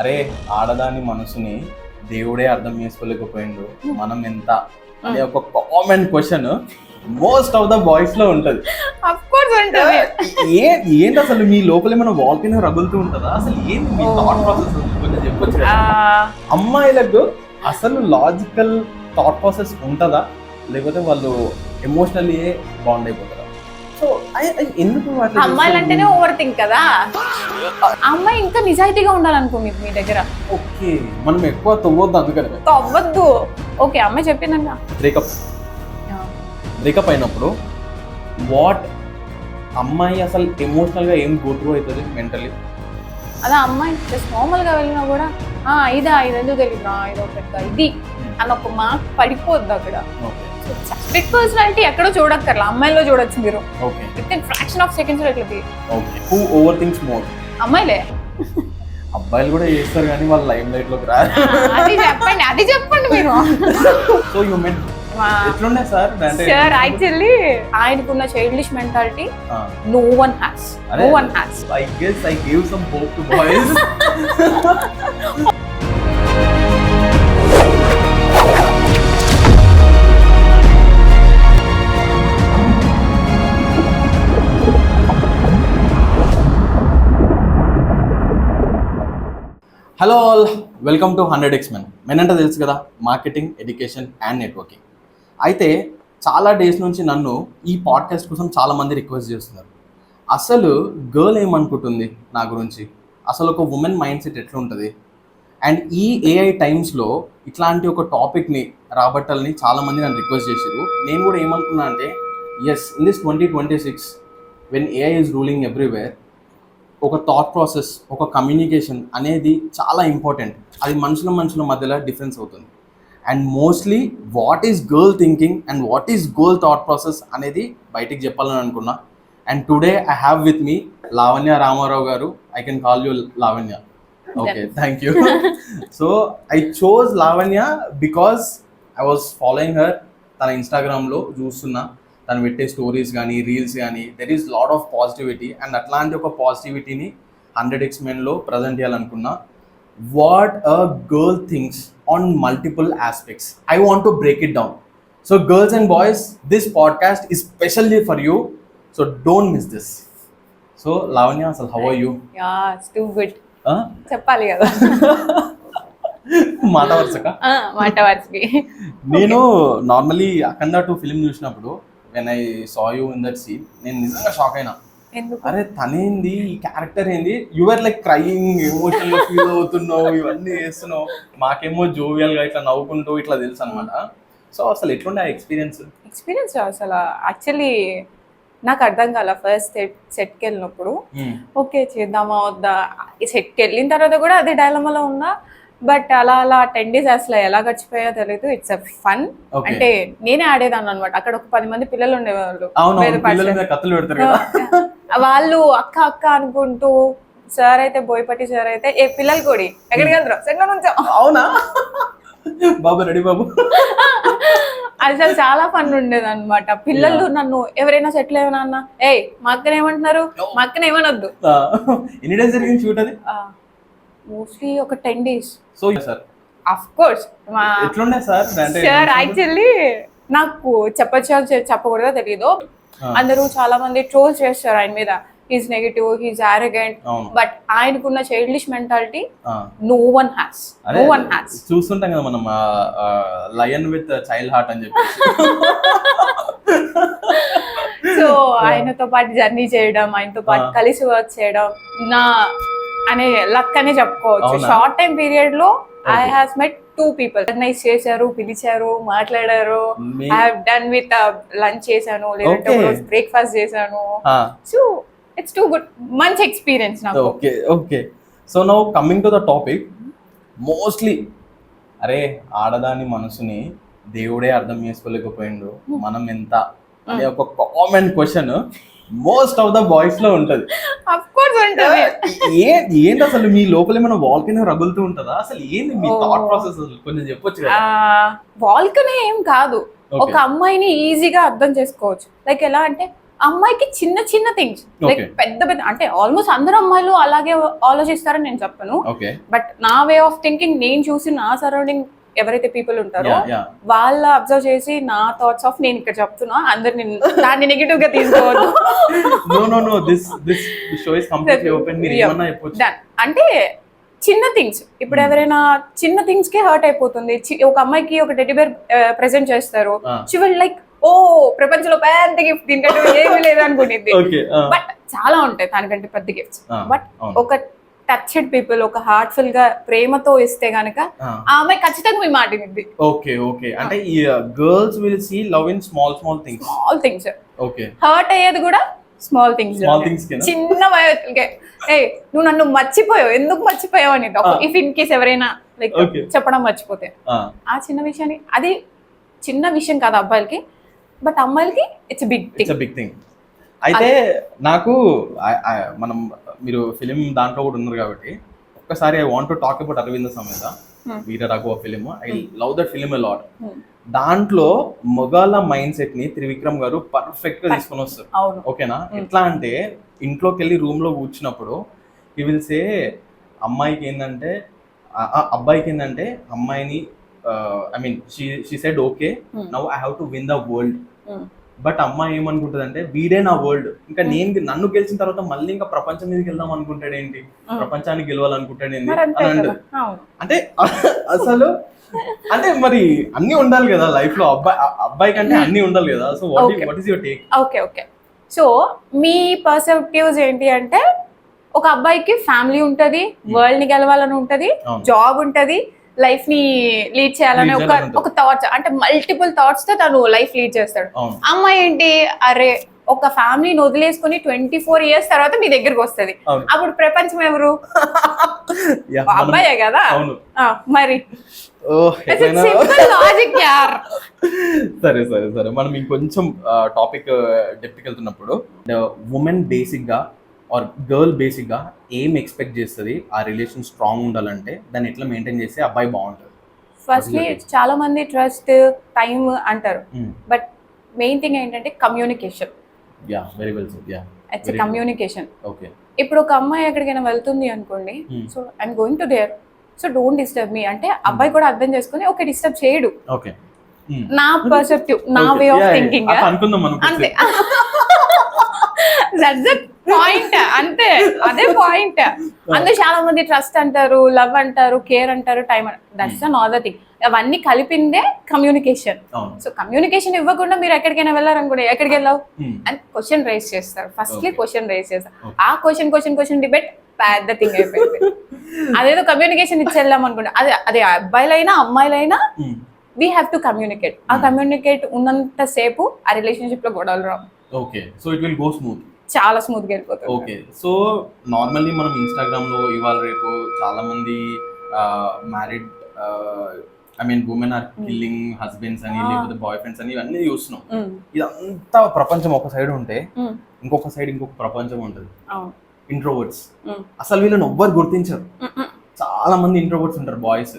అరే ఆడదాని మనసుని దేవుడే అర్థం చేసుకోలేకపోయిండు, మనం ఎంత అనే ఒక common question most of the boys లో ఉంటది. ఆఫ్ కోర్స్ ఉంటది. ఏంటి అసలు మీ లోపల ఏమైనా వాల్కైనా రగులుతూ ఉంటుందా? అసలు ఏంటి మీ థాట్ ప్రాసెస్ కొంచెం చెప్పొచ్చు కదా? అమ్మాయిలకు అసలు లాజికల్ థాట్ ప్రాసెస్ ఉంటుందా, లేకపోతే వాళ్ళు ఎమోషనల్లీ బాండ్ అయిపోతారా? సో ఎందుకు అమ్మాయిలంటేనే ఓవర్ థింక్ కదా. అమ్మాయి ఇంకా నిజాయితీగా ఉండాలనుకో మీ దగ్గర. ఓకే, మనం ఎక్కువ తవ్వద్దు అందుకని. తవ్వద్దు. ఓకే, అమ్మాయి చెప్పిందన్నా బ్రేకప్ అయినప్పుడు వాట్ అమ్మాయి అసలు ఎమోషనల్గా ఏం గో త్రూ అవుతుంది మెంటలీ? అదే అమ్మాయి జస్ట్ నార్మల్గా వెళ్ళినా కూడా ఇది ఎందుకు తెలియదురా, ఇదో పెద్ద ఇది అని ఒక మార్క్ పడిపోద్ది అక్కడ. స్ప్లిట్ పర్సనాలిటీ ఎక్కడో చూడక్కర్లా, అమ్మాయిలో చూడొచ్చు మీరు. Within fraction of seconds ఇట్లా. Who overthinks more? అమ్మాయిలే. అబ్బాయిలు కూడా చేస్తారు కానీ వాళ్ళ లైమ్ లైట్ లోకి రాదు. అది చెప్పండి మీరు. సో యు మెన్ ఎట్లుండే సార్? సార్ యాక్చువల్లీ ఆయనకున్న childish mentality no one has. I guess I gave some hope to boys. Hello all, welcome to 100x Men. Men అంటే తెలుసు కదా, మార్కెటింగ్, ఎడ్యుకేషన్ అండ్ నెట్వర్కింగ్. అయితే చాలా డేస్ నుంచి నన్ను ఈ పాడ్కాస్ట్ కోసం చాలామంది రిక్వెస్ట్ చేస్తున్నారు. అసలు గర్ల్ ఏమనుకుంటుంది నా గురించి, అసలు ఒక ఉమెన్ మైండ్ సెట్ ఎట్లుంటుంది, అండ్ ఈ ఏఐ టైమ్స్లో ఇట్లాంటి ఒక టాపిక్ని రాబట్టాలని చాలామంది నన్ను రిక్వెస్ట్ చేశారు. నేను కూడా ఏమనుకున్నా అంటే yes, in this 2026 when AI is ruling everywhere, ఒక థాట్ ప్రాసెస్, ఒక కమ్యూనికేషన్ అనేది చాలా ఇంపార్టెంట్. అది మనుషుల మధ్యలో డిఫరెన్స్ అవుతుంది. And mostly what is girl thinking and what is girl thought process అనేది బయటికి చెప్పాలని అనుకున్నా. And today I have with me Lavanya Ramarao garu. I can call you Lavanya. Okay, thank you. So I chose Lavanya because I was following her. తన ఇన్స్టాగ్రామ్లో చూస్తున్నా, తను పెట్టే stories కానీ రీల్స్ కానీ there is lot of positivity. And అట్లాంటి ఒక పాజిటివిటీని 100x మెన్లో ప్రజెంట్ చేయాలనుకున్నా. What a girl things on multiple aspects, I want to break it down. So girls and boys, this podcast is specially for you, so don't miss this. So Lavanya, అసలు how are you? Too good చెప్పాలి కదా. మాట వరుసకి నేను normally Akhanda 2 film చూసినప్పుడు when I saw you in that scene, నేను నిజంగా shock అయినా. అరే తనేంది, ఈ క్యారెక్టర్ ఏంది, యువర్ లైక్ క్రయింగ్, ఎమోషనల్ గా ఫీల్ అవుతున్నావు, ఇవన్నీ చేస్తున్నావు, మాకేమో జోవియల్ గా ఇట్లా నవ్వుకుంటూ ఇట్లా తెలుసు అనమాట. సో అసలు ఎట్లుండే ఎక్స్పీరియన్స్ అసలు యాక్చువల్లీ నాకు అర్థం కాల. ఫస్ట్ సెట్కి వెళ్ళినప్పుడు ఓకే చేద్దామా వద్దా, సెట్కి వెళ్ళిన తర్వాత కూడా అదే డైలమాలో ఉన్నా. బట్ అలా 10 days అసలు ఎలా గడిచిపోయా తెలియదు. It's a fun. అంటే నేనే ఆడేదాన్ని అనమాట. అక్కడ ఒక 10 మంది పిల్లలు ఉండేవాళ్ళు. వాళ్ళు అక్క అక్క అనుకుంటూ, సార్ అయితే బోయపట్టి సార్ అయితే ఏ పిల్లలు కూడా ఎక్కడికి వెళ్తారు సెట్లో నుంచి. అవునా బాబు, రెడీ బాబు. అసలు చాలా ఫన్ ఉండేది అనమాట. పిల్లలు నన్ను ఎవరైనా సెటిల్ ఏమైనా అన్న, మా అక్కన ఏమంటున్నారు, మా అక్కన ఏమనొద్దు. ఎన్ని డేస్ జరిగింది షూట్ అది? మోస్ట్లీ ఒక 10 days. So sir of course ఎట్లుండే సార్? సార్ యాక్చువల్లీ నాకు చెప్పకూడదో తెలియదు. అందరూ చాలా మంది ట్రోల్ చేస్తారు ఆయన మీద. He's negative, he's arrogant. But ఆయనకున్న childish mentality no one has. చూస్తుంటాం కదా మనం లయన్ విత్ చైల్డ్ హార్ట్ అని చెప్పి. సో ఆయనతో పాటు జర్నీ చేయడం, ఆయనతో పాటు కలిసి వర్క్ చేయడం నా అనే లక్ అనే చెప్పుకోవచ్చు. షార్ట్ టైం పీరియడ్ లో I have met 2 people. Recognise చేశారు, పిలిచారు, మాట్లాడారు. I have done with lunch చేశాను, లేదంటే బ్రేక్ఫాస్ట్ చేశాను. సో ఇట్స్ టూ గుడ్, మంచి ఎక్స్పీరియన్స్ నాకు. Okay so now coming to the topic, mostly అరే ఆడదాని మనసుని దేవుడే అర్థం చేసుకోలేకపోయిండు, మనం ఎంత అనే ఒక common question most of the boys లో ఉంటది. ఆఫ్ కోర్స్ ఉంటది. ఏంటి అసలు మీ లోపల ఏమైనా వాల్కైనా రగులుతూ ఉంటుందా? అసలు ఏంది మీ థాట్ ప్రాసెస్ కొంచెం చెప్పొచ్చు కదా. వాల్కనే ఏం కాదు, ఒక అమ్మాయిని ఈజీగా అర్థం చేసుకోవచ్చు. లైక్ ఎలా అంటే అమ్మాయికి చిన్న చిన్న థింగ్స్ లైక్ Okay. పెద్ద పెద్ద అంటే ఆల్మోస్ట్ అందరు అమ్మాయిలు అలాగే ఆలోచిస్తారని నేను చెప్పను. ఓకే బట్ నా వే ఆఫ్ థింకింగ్, నేను చూసి నా సరౌండింగ్ ఎవరైతే పీపుల్ ఉంటారో యా యా వాళ్ళ అబ్జర్వ్ చేసి నా థాట్స్ ఆఫ్ నేను ఇక్కడ చెప్తున్నా, అందరు దాన్ని నెగిటివ్ గా తీసుకోవద్దు. No this show is completely open. మీరు ఏమన్నా చెప్పొచ్చు. Done. అంటే చిన్న థింగ్స్, ఇప్పుడు ఎవరైనా చిన్న థింగ్స్ కే హర్ట్ అయిపోతుంది. ఒక అమ్మాయికి ఒక టెడ్డీ బేర్ ప్రెజెంట్ చేస్తారు, షీ విల్ లైక్ ఓ ప్రపంచంలో పెద్ద గిఫ్ట్, దీనికంటే ఏమీ లేదు అనుకునేది. ఓకే బట్ చాలా ఉంటాయి దానికంటే పెద్ద గిఫ్ట్స్. బట్ అవును. ఒక టచ్డ్ పీపుల్, ఒక హార్ట్ఫుల్ గా ప్రేమతో ఇస్తే గనక ఆ అమ్మాయి ఖచ్చితంగా మీ మాట వింది. ఓకే ఓకే అంటే ఈ girls will see love in small things. Small things. Okay hurt అయ్యేది కూడా స్మాల్ థింగ్స్. చిన్న వయసుకే ఏ నువ్వు నన్ను మర్చిపోయావు, ఎందుకు మర్చిపోయావు అనేది ఇఫ్ ఇన్ కేస్ ఎవరైనా లైక్ చెప్పడం మర్చిపోతే ఆ చిన్న విషయాన్ని, అది చిన్న విషయం కాదు అబ్బాయిలకి, బట్ అమ్మాయిలకి ఇట్స్ బిగ్ థింగ్. అయితే నాకు మనం మీరు ఫిలిం దాంట్లో కూడా ఉన్నారు కాబట్టి ఒక్కసారి I want to talk about Aravinda Sametha Veera Raghava film. I love that film a lot. దాంట్లో మొగాళ్ళ మైండ్ సెట్ ని త్రివిక్రమ్ గారు పర్ఫెక్ట్ గా తీసుకొని వస్తారు. ఓకేనా? ఎట్లా అంటే ఇంట్లోకి వెళ్ళి రూమ్ లో కూర్చున్నప్పుడు ఈ విల్ సే అమ్మాయికి ఏంటంటే అబ్బాయికి ఏంటంటే అమ్మాయిని I mean she said okay now I have to win the world. But అమ్మాయి ఏమనుకుంటది అంటే వీడే నా వరల్డ్, ఇంకా నన్ను గెలిచిన తర్వాత మళ్ళీ ఇంకా ప్రపంచం మీదకి వెళ్దాం అనుకుంటాడు ఏంటి, ప్రపంచానికి గెలవాలనుకుంటాడు ఏంటి అని అంటది. అంటే అసలు అంటే మరి అన్ని ఉండాలి కదా లైఫ్ లో, అబ్బాయి కంటే అన్ని ఉండాలి కదా. So what is your take? Okay so me perspectives ఏంటి అంటే, ఒక అబ్బాయికి ఫ్యామిలీ ఉంటది, వరల్డ్ ని గెలవాలని ఉంటది, జాబ్ ఉంటది, లైఫ్ ని లీడ్ చేయాలని ఒక థాట్స్, అంటే మల్టిపుల్ థాట్స్ తో తను లైఫ్ లీడ్ చేస్తాడు. అమ్మాయి ఏంటి, అరే ఒక ఫ్యామిలీని వదిలేసుకుని 24 years తర్వాత మీ దగ్గరకు వస్తది, అప్పుడు ప్రపంచం ఎవరు? అబ్బాయే కదా. మరి లాజిక్ యార్. సరే మనం ఇంకొంచెం టాపిక్ డెప్త్కి వెళ్తున్నప్పుడు, ఉమెన్ బేసిక్ గా ఆర్ గర్ల్ బేసిక్ గా ఏం ఎక్స్పెక్ట్ చేస్తుంది ఆ రిలేషన్ స్ట్రాంగ్ ఉండాలంటే, దాన్ని ఎట్లా మెయింటైన్ చేస్తే అబ్బాయి బాగుంటుంది? ఫస్ట్లీ చాలా మంది ట్రస్ట్, టైం అంటారు, బట్ మెయిన్ థింగ్ ఏంటంటే communication. Very well said. It's communication. Okay. ఇప్పుడు ఒక అమ్మాయి ఎక్కడికైనా వెళ్తుంది అనుకోండి, so I'm going to their, so don't disturb me అంటే అబ్బాయి కూడా అర్థం చేసుకుని ఓకే డిస్టర్బ్ చేయడు. ఓకే. నా పర్సెప్టివ్, నా వే ఆఫ్ థింకింగ్ అంతే. దట్స్ ద పాయింట్, అంతే, అదే పాయింట్. అందులో చాలా మంది ట్రస్ట్ అంటారు, లవ్ అంటారు, కేర్ అంటారు, టైం అంటారు. That's another thing. అవన్నీ కలిపిందే కమ్యూనికేషన్. సో కమ్యూనికేషన్ ఇవ్వకుండా మీరు ఎక్కడికైనా వెళ్ళారనుకోండి, ఎక్కడికి వెళ్ళావు అని క్వశ్చన్ రైజ్ చేస్తారు. ఫస్ట్లీ క్వశ్చన్ రైజ్ చేస్తారు. ఆ క్వశ్చన్ డిబేట్ పెద్ద థింగ్ అయిపోయింది. అదేదో కమ్యూనికేషన్ ఇచ్చి వెళ్ళాం అనుకోండి, అదే అబ్బాయిలైనా అమ్మాయిలైనా వీ హ్యావ్ టు కమ్యూనికేట్. ఆ కమ్యూనికేట్ ఉన్నంత సేపు ఆ రిలేషన్షిప్ లో గొడవలు రావు. Okay. So it will go smooth, చాలా స్మూత్ గా వెళ్ళిపోతుంది. ఓకే. సో నార్మల్లీ మనం ఇన్స్టాగ్రామ్ లో ఇవాళ రేపు చాలా మంది married I mean women are killing husbands అని, లేకపోతే బాయ్ ఫ్రెండ్స్ అని ఇవన్నీ చూస్తున్నాం. ఇదంతా ప్రపంచం ఒక సైడ్ ఉంటే ఇంకొక సైడ్ ఇంకొక ప్రపంచం ఉంటుంది. ఇంట్రోవర్ట్స్, అసలు వీళ్ళని ఎవ్వరు గుర్తించరు. చాలా మంది ఇంట్రోవర్ట్స్ ఉంటారు బాయ్స్,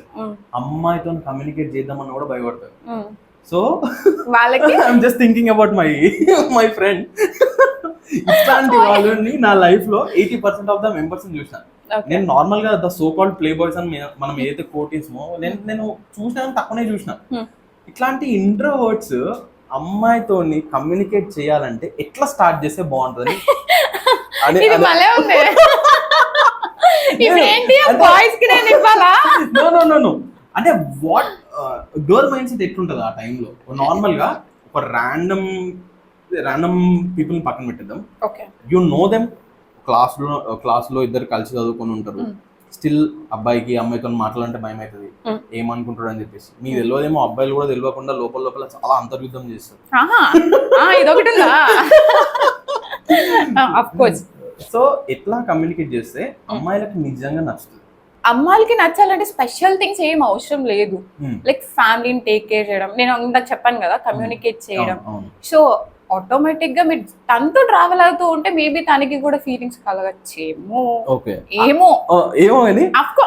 అమ్మాయితో కమ్యూనికేట్ చేద్దామని కూడా భయపడతారు. So I'm just thinking about my friend. ఇట్లాంటి వాళ్ళని నా లైఫ్ లో 80% ఆఫ్ ద మెంబర్స్ చూసాను. నేను నార్మల్ గా the so called play boys అని మనం ఏదైతే కోటిస్మో నేను చూసినా తక్కువనే చూసిన. ఇట్లాంటి ఇంట్రోవర్ట్స్ అమ్మాయితో కమ్యూనికేట్ చేయాలంటే ఎట్లా స్టార్ట్ చేస్తే బాగుంటుంది? అంటే వాట్ గర్ల్ మైండ్ సెట్ ఎట్లుంటది ఆ టైంలో? నార్మల్ గా ఒక ర్యాండమ్ పీపుల్ పక్కన పెట్టేద్దాం. యు నో దెమ్, క్లాస్ లో ఇద్దరు కలిసి చదువుకొని ఉంటారు, స్టిల్ అబ్బాయికి అమ్మాయితో మాట్లాడాలంటే భయం అవుతుంది, ఏమనుకుంటాడు అని చెప్పేసి. మీకు తెలియదేమో, అబ్బాయిలు కూడా తెలియకుండా లోపల చాలా అంతర్యుద్ధం చేస్తారు. సో ఎట్లా కమ్యూనికేట్ చేస్తే అమ్మాయిలకు నిజంగా నచ్చుతుంది? అమ్మాయిలకి నచ్చాలంటే స్పెషల్ థింగ్స్ ఏం అవసరం లేదు. లైక్ ఫ్యామిలీని టేక్ కేర్ చేయడం, నేను ఇందాక చెప్పాను కదా, కమ్యూనికేట్ చేయడం. సో ఆటోమేటిక్ గా మీరు తనతో ట్రావెల్ అవుతూ ఉంటే మేబీ తనకి కూడా ఫీలింగ్స్ కలగచ్చేమో, ఏమో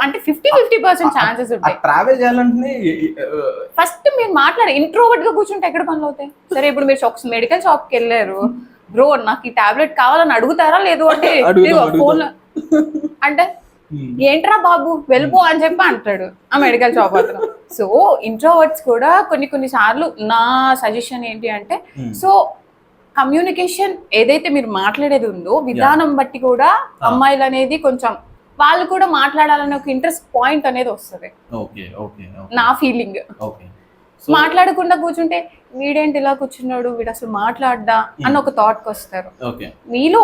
అంటే 50-50% ఛాన్సెస్ ఉంటాయి. ట్రావెల్ చేయాలంటే ఫస్ట్ మీరు మాట్లాడే ఇంట్రోవర్ట్ గా కూర్చుంటే ఎక్కడ పనులు అవుతాయి? సరే ఇప్పుడు మీరు మెడికల్ షాప్ కి వెళ్ళారు, బ్రో నాకు ఈ టాబ్లెట్ కావాలని అడుగుతారా లేదు అంటే ఫోన్ అంటే ఏంట్రా బాబు వెళ్ళిపో అని చెప్పి అంటాడు ఆ మెడికల్ షాప్ అతను. సో ఇంట్రోవర్ట్స్ కూడా కొన్ని సార్లు నా సజెషన్ ఏంటి అంటే, సో కమ్యూనికేషన్ ఏదైతే మీరు మాట్లాడేది ఉందో విధానం బట్టి కూడా అమ్మాయిలు అనేది కొంచెం వాళ్ళు కూడా మాట్లాడాలనే ఒక ఇంట్రెస్ట్ పాయింట్ అనేది వస్తుంది. నా ఫీలింగ్. మాట్లాడకుండా కూర్చుంటే వీడేంటి ఇలా కూర్చున్నాడు, వీడు అసలు మాట్లాడ్డా అన్న ఒక థాట్కి వస్తారు. మీలో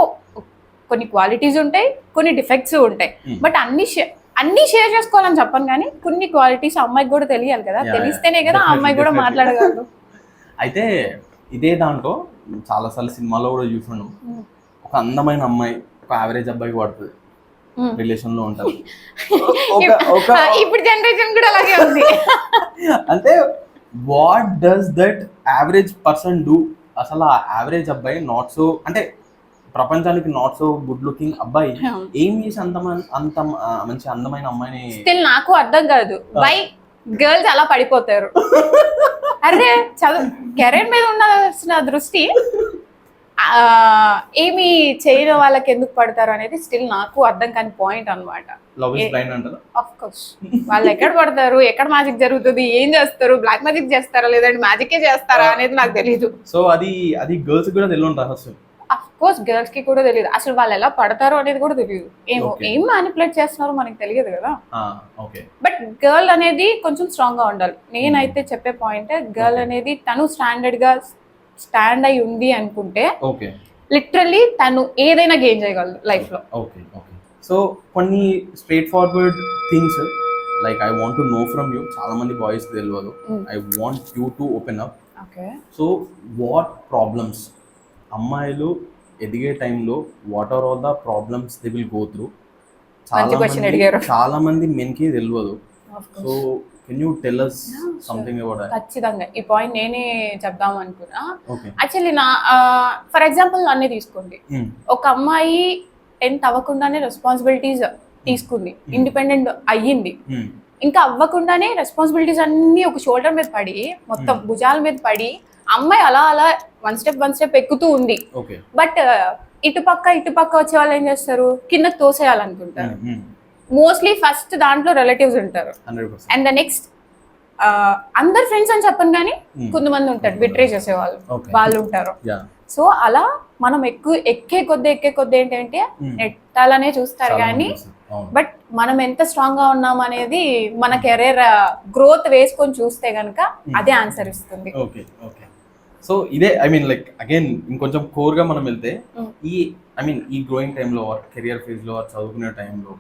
కొన్ని క్వాలిటీస్ ఉంటాయి, కొన్ని డిఫెక్ట్స్ ఉంటాయి. బట్ అన్ని షేర్ చేసుకోవాలని చెప్పను, కానీ కొన్ని క్వాలిటీస్ అమ్మాయికి కూడా తెలియాలి కదా, తెలిస్తేనే కదా ఆ అమ్మాయి కూడా మాట్లాడగలరు. అయితే ఇదే దాంట్లో చాలాసార్లు సినిమాలో కూడా చూసాను, ఒక అందమైన అమ్మాయి ఒక యావరేజ్ అబ్బాయికి పడుతుంది, రిలేషన్ లో ఉంటారు. ఇప్పుడు జనరేషన్ కూడా అలాగే ఉంది. అంటే what does that average person do? అసలు ఆ యావరేజ్ అబ్బాయి నాట్ సో, అంటే ప్రపంచానికి నాట్ సో గుడ్ లుకింగ్ అబ్బాయి ఏం చేసి అంత మంచి అందమైన అమ్మాయిని స్టిల్ నాకు అర్థం కాదు వై గర్ల్స్ అలా పడిపోతారు. అరే చదువు కెరీర్ మీద ఉన్న దృష్టి ఏమి చేయని వాళ్ళకి ఎందుకు పడతారు అనేది స్టిల్ నాకు అర్థం కాని పాయింట్ అనమాట. ఆఫ్ కోర్స్ వాళ్ళు ఎక్కడ పడతారు, ఎక్కడ మ్యాజిక్ జరుగుతుంది, ఏం చేస్తారు, బ్లాక్ మ్యాజిక్ చేస్తారా లేదంటే మ్యాజికే చేస్తారా అనేది నాకు తెలియదు. సో అది గర్ల్స్ కూడా తెలియదు రహస్యం. అఫ్ కోర్స్ గర్ల్స్ కి కూడా తెలియదు, అసలు వాళ్ళు ఎలా పడతారో అనేది కూడా తెలియదు. ఏం మ్యానిపులేట్ చేస్తున్నారో మనకి తెలియదు కదా. బట్ గర్ల్ అనేది కొంచెం స్ట్రాంగ్ గా ఉండాలి. నేనైతే చెప్పే పాయింట్, గర్ల్ అనేది తను స్టాండర్డ్ గా స్టాండ్ అయి ఉంది అనుకుంటే లిటరల్లీ తను ఏదైనా గెయిన్ చేయగలదు లైఫ్ లో. సో కొన్ని straightforward things like I want to know from you, చాలా మంది బాయ్స్ తెలియదు, I want you to open up. So what problems అమ్మాయిలు ఎదిగే టైంలో, what are all the problems they will go through? చాలా మంది మెన్కి తెలియదు. So can you tell us something about that? ఖచ్చితంగా ఈ పాయింట్ నేనే చెప్దాం అనుకున్నా. యాక్చువల్లీ నా ఫర్ ఎగ్జాంపుల్ నన్నే తీసుకోండి, ఒక అమ్మాయి 10th అవ్వకుండానే రెస్పాన్సిబిలిటీస్ తీసుకుంది, ఇండిపెండెంట్ అయ్యింది, ఇంకా అవ్వకుండానే రెస్పాన్సిబిలిటీస్ అన్ని ఒక షోల్డర్ మీద పడి మొత్తం భుజాల మీద పడి అమ్మాయి అలా అలా వన్ స్టెప్ ఎక్కుతూ ఉంది. బట్ ఇటుపక్క వచ్చే వాళ్ళు ఏం చేస్తారు, కింద తోసేయాలనుకుంటారు. మోస్ట్లీ ఫస్ట్ దాంట్లో రిలేటివ్స్ ఉంటారు, అండ్ ద నెక్స్ట్ అందరు ఫ్రెండ్స్ అని చెప్పను కానీ కొంతమంది ఉంటారు బిట్రే చేసే వాళ్ళు ఉంటారు. సో అలా మనం ఎక్కే కొద్ది ఏంటంటే నెట్టాలనే చూస్తారు కానీ, బట్ మనం ఎంత స్ట్రాంగ్ గా ఉన్నాం అనేది మన కెరీర్ గ్రోత్ వేసుకొని చూస్తే గనక అదే ఆన్సర్ ఇస్తుంది. సో ఇదే ఐ మీన్ లైక్ అగైన్ ఇంకొంచెం కోర్గా మనం వెళ్తే ఈ గ్రోయింగ్ టైంలో, కెరియర్ ఫేజ్లో, చదువుకునే టైంలో,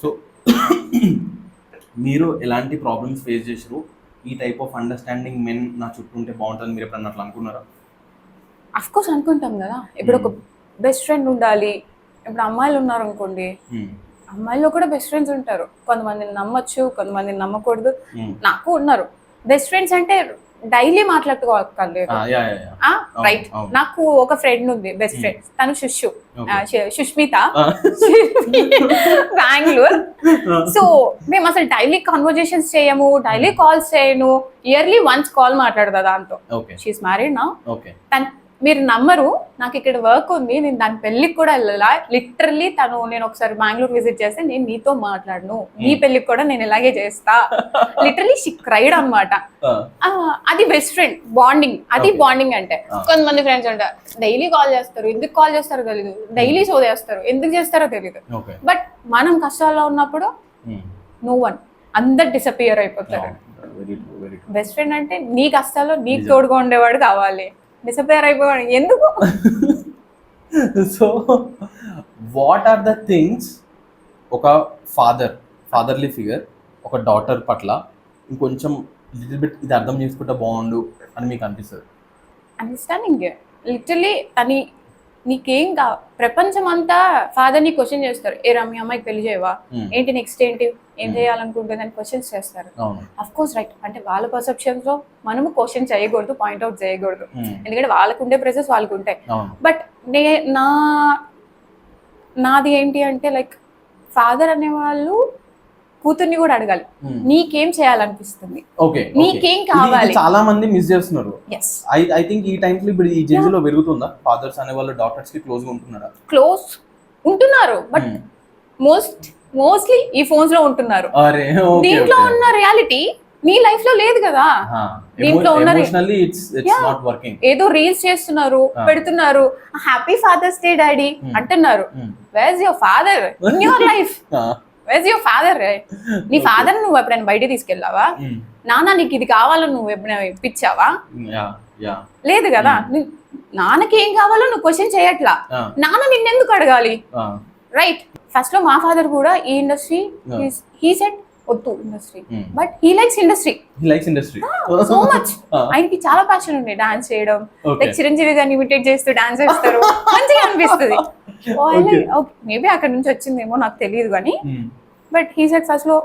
సో మీరు ఎలాంటి ప్రాబ్లమ్స్ ఫేస్ చేసారు? ఈ టైప్ ఆఫ్ అండర్స్టాండింగ్ మెన్ నా చుట్టూ ఉంటే బాగుంటుంది మీరు ఎప్పుడన్నా అట్లా అనుకున్నారా? అఫ్ కోర్స్ అనుకుంటాం కదా. ఇప్పుడు ఒక బెస్ట్ ఫ్రెండ్ ఉండాలి. ఇప్పుడు అమ్మాయిలు ఉన్నారు అనుకోండి, అమ్మాయిల్లో కూడా బెస్ట్ ఫ్రెండ్స్ ఉంటారు. కొంతమందిని నమ్మొచ్చు, కొంతమందిని నమ్మకూడదు. నాకు ఉన్నారు బెస్ట్ ఫ్రెండ్స్ అంటే డైలీ మాట్లాడుకోలేదు, రైట్? నాకు ఒక ఫ్రెండ్ ఉంది బెస్ట్ ఫ్రెండ్, తను సుష్మిత, బెంగళూరు. సో మేము అసలు డైలీ కన్వర్జేషన్స్ చేయము, డైలీ కాల్స్ చేయను, ఇయర్లీ వన్స్ కాల్ మాట్లాడదా దాంతో. షీఈస్ మ్యారీడ్ నా. మీరు నమ్మరు, నాకు ఇక్కడ వర్క్ ఉంది, నేను దాని పెళ్లికి కూడా వెళ్ళాలా. లిటరల్లీ నేను ఒకసారి బెంగళూరు విజిట్ చేస్తే, నేను నీతో మాట్లాడను, నీ పెళ్లికి కూడా నేను ఇలాగే చేస్తా. లిటరల్లీ షీ క్రైడ్ అనమాట. అది బెస్ట్ ఫ్రెండ్ బాండింగ్, అది బాండింగ్ అంటే. కొంతమంది ఫ్రెండ్స్ అంటారు డైలీ కాల్ చేస్తారు, ఎందుకు కాల్ చేస్తారో తెలీదు, డైలీ షో చేస్తారు, ఎందుకు చేస్తారో తెలీదు. బట్ మనం కష్టాల్లో ఉన్నప్పుడు నో వన్, అందరు డిసపియర్ అయిపోతారు. బెస్ట్ ఫ్రెండ్ అంటే నీ కష్టాల్లో నీకు తోడుగా ఉండేవాడు కావాలి, డిసపియర్ అయిపోయాడు ఎందుకు? So what are the things ఒక ఫాదర్లీ ఫిగర్ ఒక డాటర్ పట్ల ఇంకొంచెం లిటిల్ బిట్ ఇది అర్థం చేసుకుంటే బాగుండు అని మీకు అనిపిస్తుంది? అండర్స్టాండింగ్. లిటరలీ నీకేం ప్రపంచం అంతా ఫాదర్ని క్వశ్చన్ చేస్తారు, ఏ మీ అమ్మాయికి పెళ్లి చేయవా, ఏంటి నెక్స్ట్ ఏంటి, ఏం చేయాలనుకుంటుంది అని క్వశ్చన్స్ చేస్తారు. అఫ్ కోర్స్ రైట్, అంటే వాళ్ళ పర్సెప్షన్స్ లో మనము క్వశ్చన్ చేయకూడదు, పాయింట్అవుట్ చేయకూడదు, ఎందుకంటే వాళ్ళకు ఉండే ప్రెసెస్ వాళ్ళకు ఉంటాయి. బట్ నాది ఏంటి అంటే లైక్ ఫాదర్ అనేవాళ్ళు కూతుర్ని కూడా అడగాలి, నీకేం చేయాలనిపిస్తుంది, ఓకే నీకేం కావాలి. చాలా మంది మిస్ చేస్తున్నారు. ఎస్, ఐ థింక్ ఈ టైమ్స్ లో ఇప్పుడు ఈ జేజ్ లో పెరుగుతుందా ఫాదర్స్ అనే వాళ్ళు డాక్టర్స్ కి క్లోజ్ గా ఉంటున్నారా? క్లోజ్ ఉంటున్నారు, బట్ మోస్ట్లీ ఈ ఫోన్స్ లో ఉంటున్నారు. అరే దీంట్లో ఉన్న రియాలిటీ నీ లైఫ్ లో లేదు కదా. దీంట్లో ఉన్న ఎమోషనల్లీ ఇట్స్ నాట్ వర్కింగ్. ఏదో రీల్స్ చేస్తున్నారు, పెడుతున్నారు, హ్యాపీ ఫాదర్స్ డే డాడీ అంటున్నారు. Where is your father in your life? Where is your father? నీ ఫాదర్ నువ్వు ఎప్పుడైనా బయట తీసుకెళ్ళావా? నాన్న నీకు ఇది కావాలో నువ్వు ఎప్పుడైనా ఇప్పించావా? లేదు కదా. నాన్నకి ఏం కావాలో నువ్వు క్వశ్చన్ చేయట్లా, నాన్న నిన్నెందుకు అడగాలి? రైట్. ఫస్ట్ లో మా ఫాదర్ కూడా ఈ ఇండస్ట్రీ, హీ సెడ్ వద్దు industry, but he likes industry so much. ఆయనకి చాలా ప్యాషన్ ఉంది డాన్స్ చేయడం, లైక్ చిరంజీవి గారిని ఇమిటేట్ చేస్తూ డాన్స్ చేస్తారు, మంచిగా అనిపిస్తుంది. మేబీ అక్కడ నుంచి వచ్చిందేమో నాకు తెలియదు కానీ, బట్ హీ సెడ్ ఫస్ట్ లో